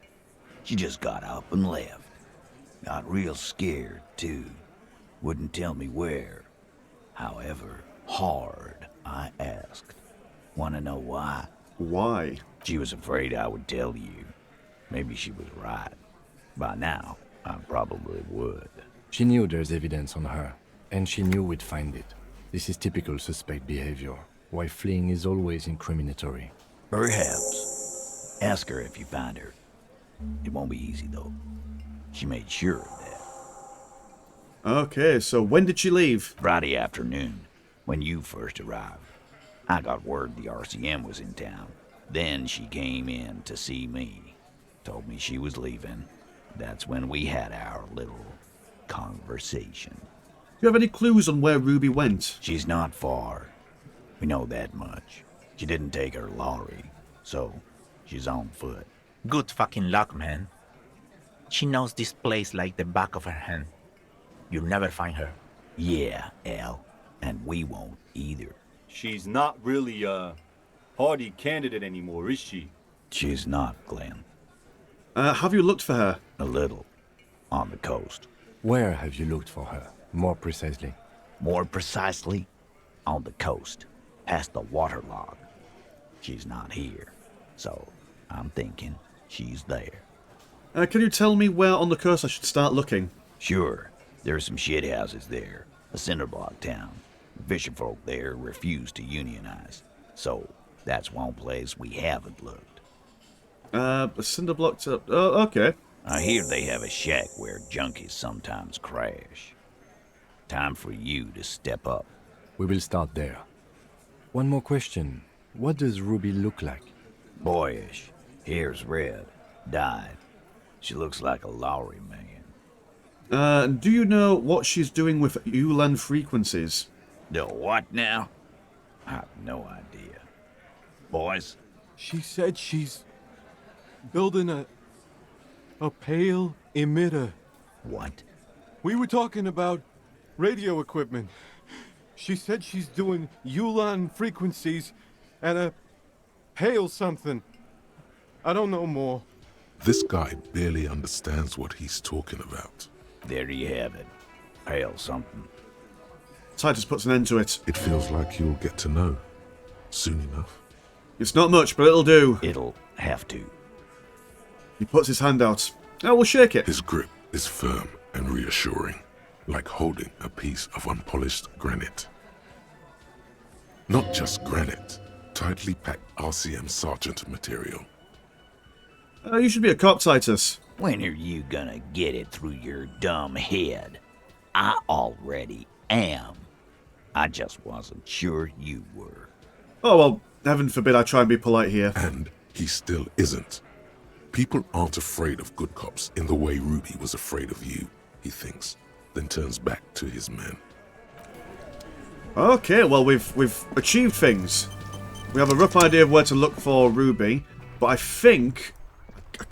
She just got up and left. Got real scared, too. Wouldn't tell me where. However hard I asked. Want to know why? Why? She was afraid I would tell you. Maybe she was right. By now, I probably would. She knew there's evidence on her, and she knew we'd find it. This is typical suspect behavior, why fleeing is always incriminatory. Perhaps. Ask her if you find her. It won't be easy, though. She made sure of that. Okay, so when did she leave? Friday afternoon, when you first arrived. I got word the RCM was in town. Then she came in to see me. Told me she was leaving. That's when we had our little conversation. Do you have any clues on where Ruby went? She's not far. We know that much. She didn't take her lorry, so she's on foot. Good fucking luck, man. She knows this place like the back of her hand. You'll never find her. Yeah, Al. And we won't either. She's not really a Hardy candidate anymore, is she? She's not, Glenn. Have you looked for her? A little. On the coast. Where have you looked for her, more precisely? More precisely? On the coast. Past the waterlog. She's not here. So, I'm thinking she's there. Can you tell me where on the coast I should start looking? Sure. There's some shit houses there. A cinder block town. Fisherfolk there refuse to unionize, so that's one place we haven't looked. A cinder block to... Oh, okay. I hear they have a shack where junkies sometimes crash. Time for you to step up. We will start there. One more question. What does Ruby look like? Boyish. Hair's red. Dyed. She looks like a Lowry man. Do you know what she's doing with Ulan frequencies? The what now? I have no idea. Boys? She said she's building a pale emitter. What? We were talking about radio equipment. She said she's doing Ulan frequencies and a pale something. I don't know more. This guy barely understands what he's talking about. There you have it. Pale something. Titus puts an end to it. It feels like you'll get to know soon enough. It's not much, but it'll do. It'll have to. He puts his hand out. I will shake it. His grip is firm and reassuring, like holding a piece of unpolished granite. Not just granite, tightly packed RCM Sergeant material. You should be a cop, Titus. When are you gonna get it through your dumb head? I already am. I just wasn't sure you were. Oh, well, heaven forbid I try and be polite here. And he still isn't. People aren't afraid of good cops in the way Ruby was afraid of you, he thinks, then turns back to his men. Okay, well, we've achieved things. We have a rough idea of where to look for Ruby, but I think...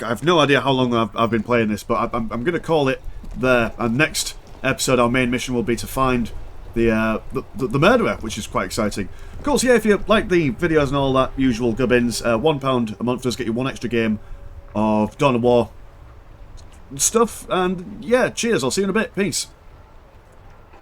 I have no idea how long I've been playing this, but I'm going to call it there. And next episode, our main mission will be to find the murderer, which is quite exciting. Of course, yeah, if you like the videos and all that usual gubbins, £1 a month does get you one extra game of Dawn of War stuff. And yeah, cheers, I'll see you in a bit. Peace.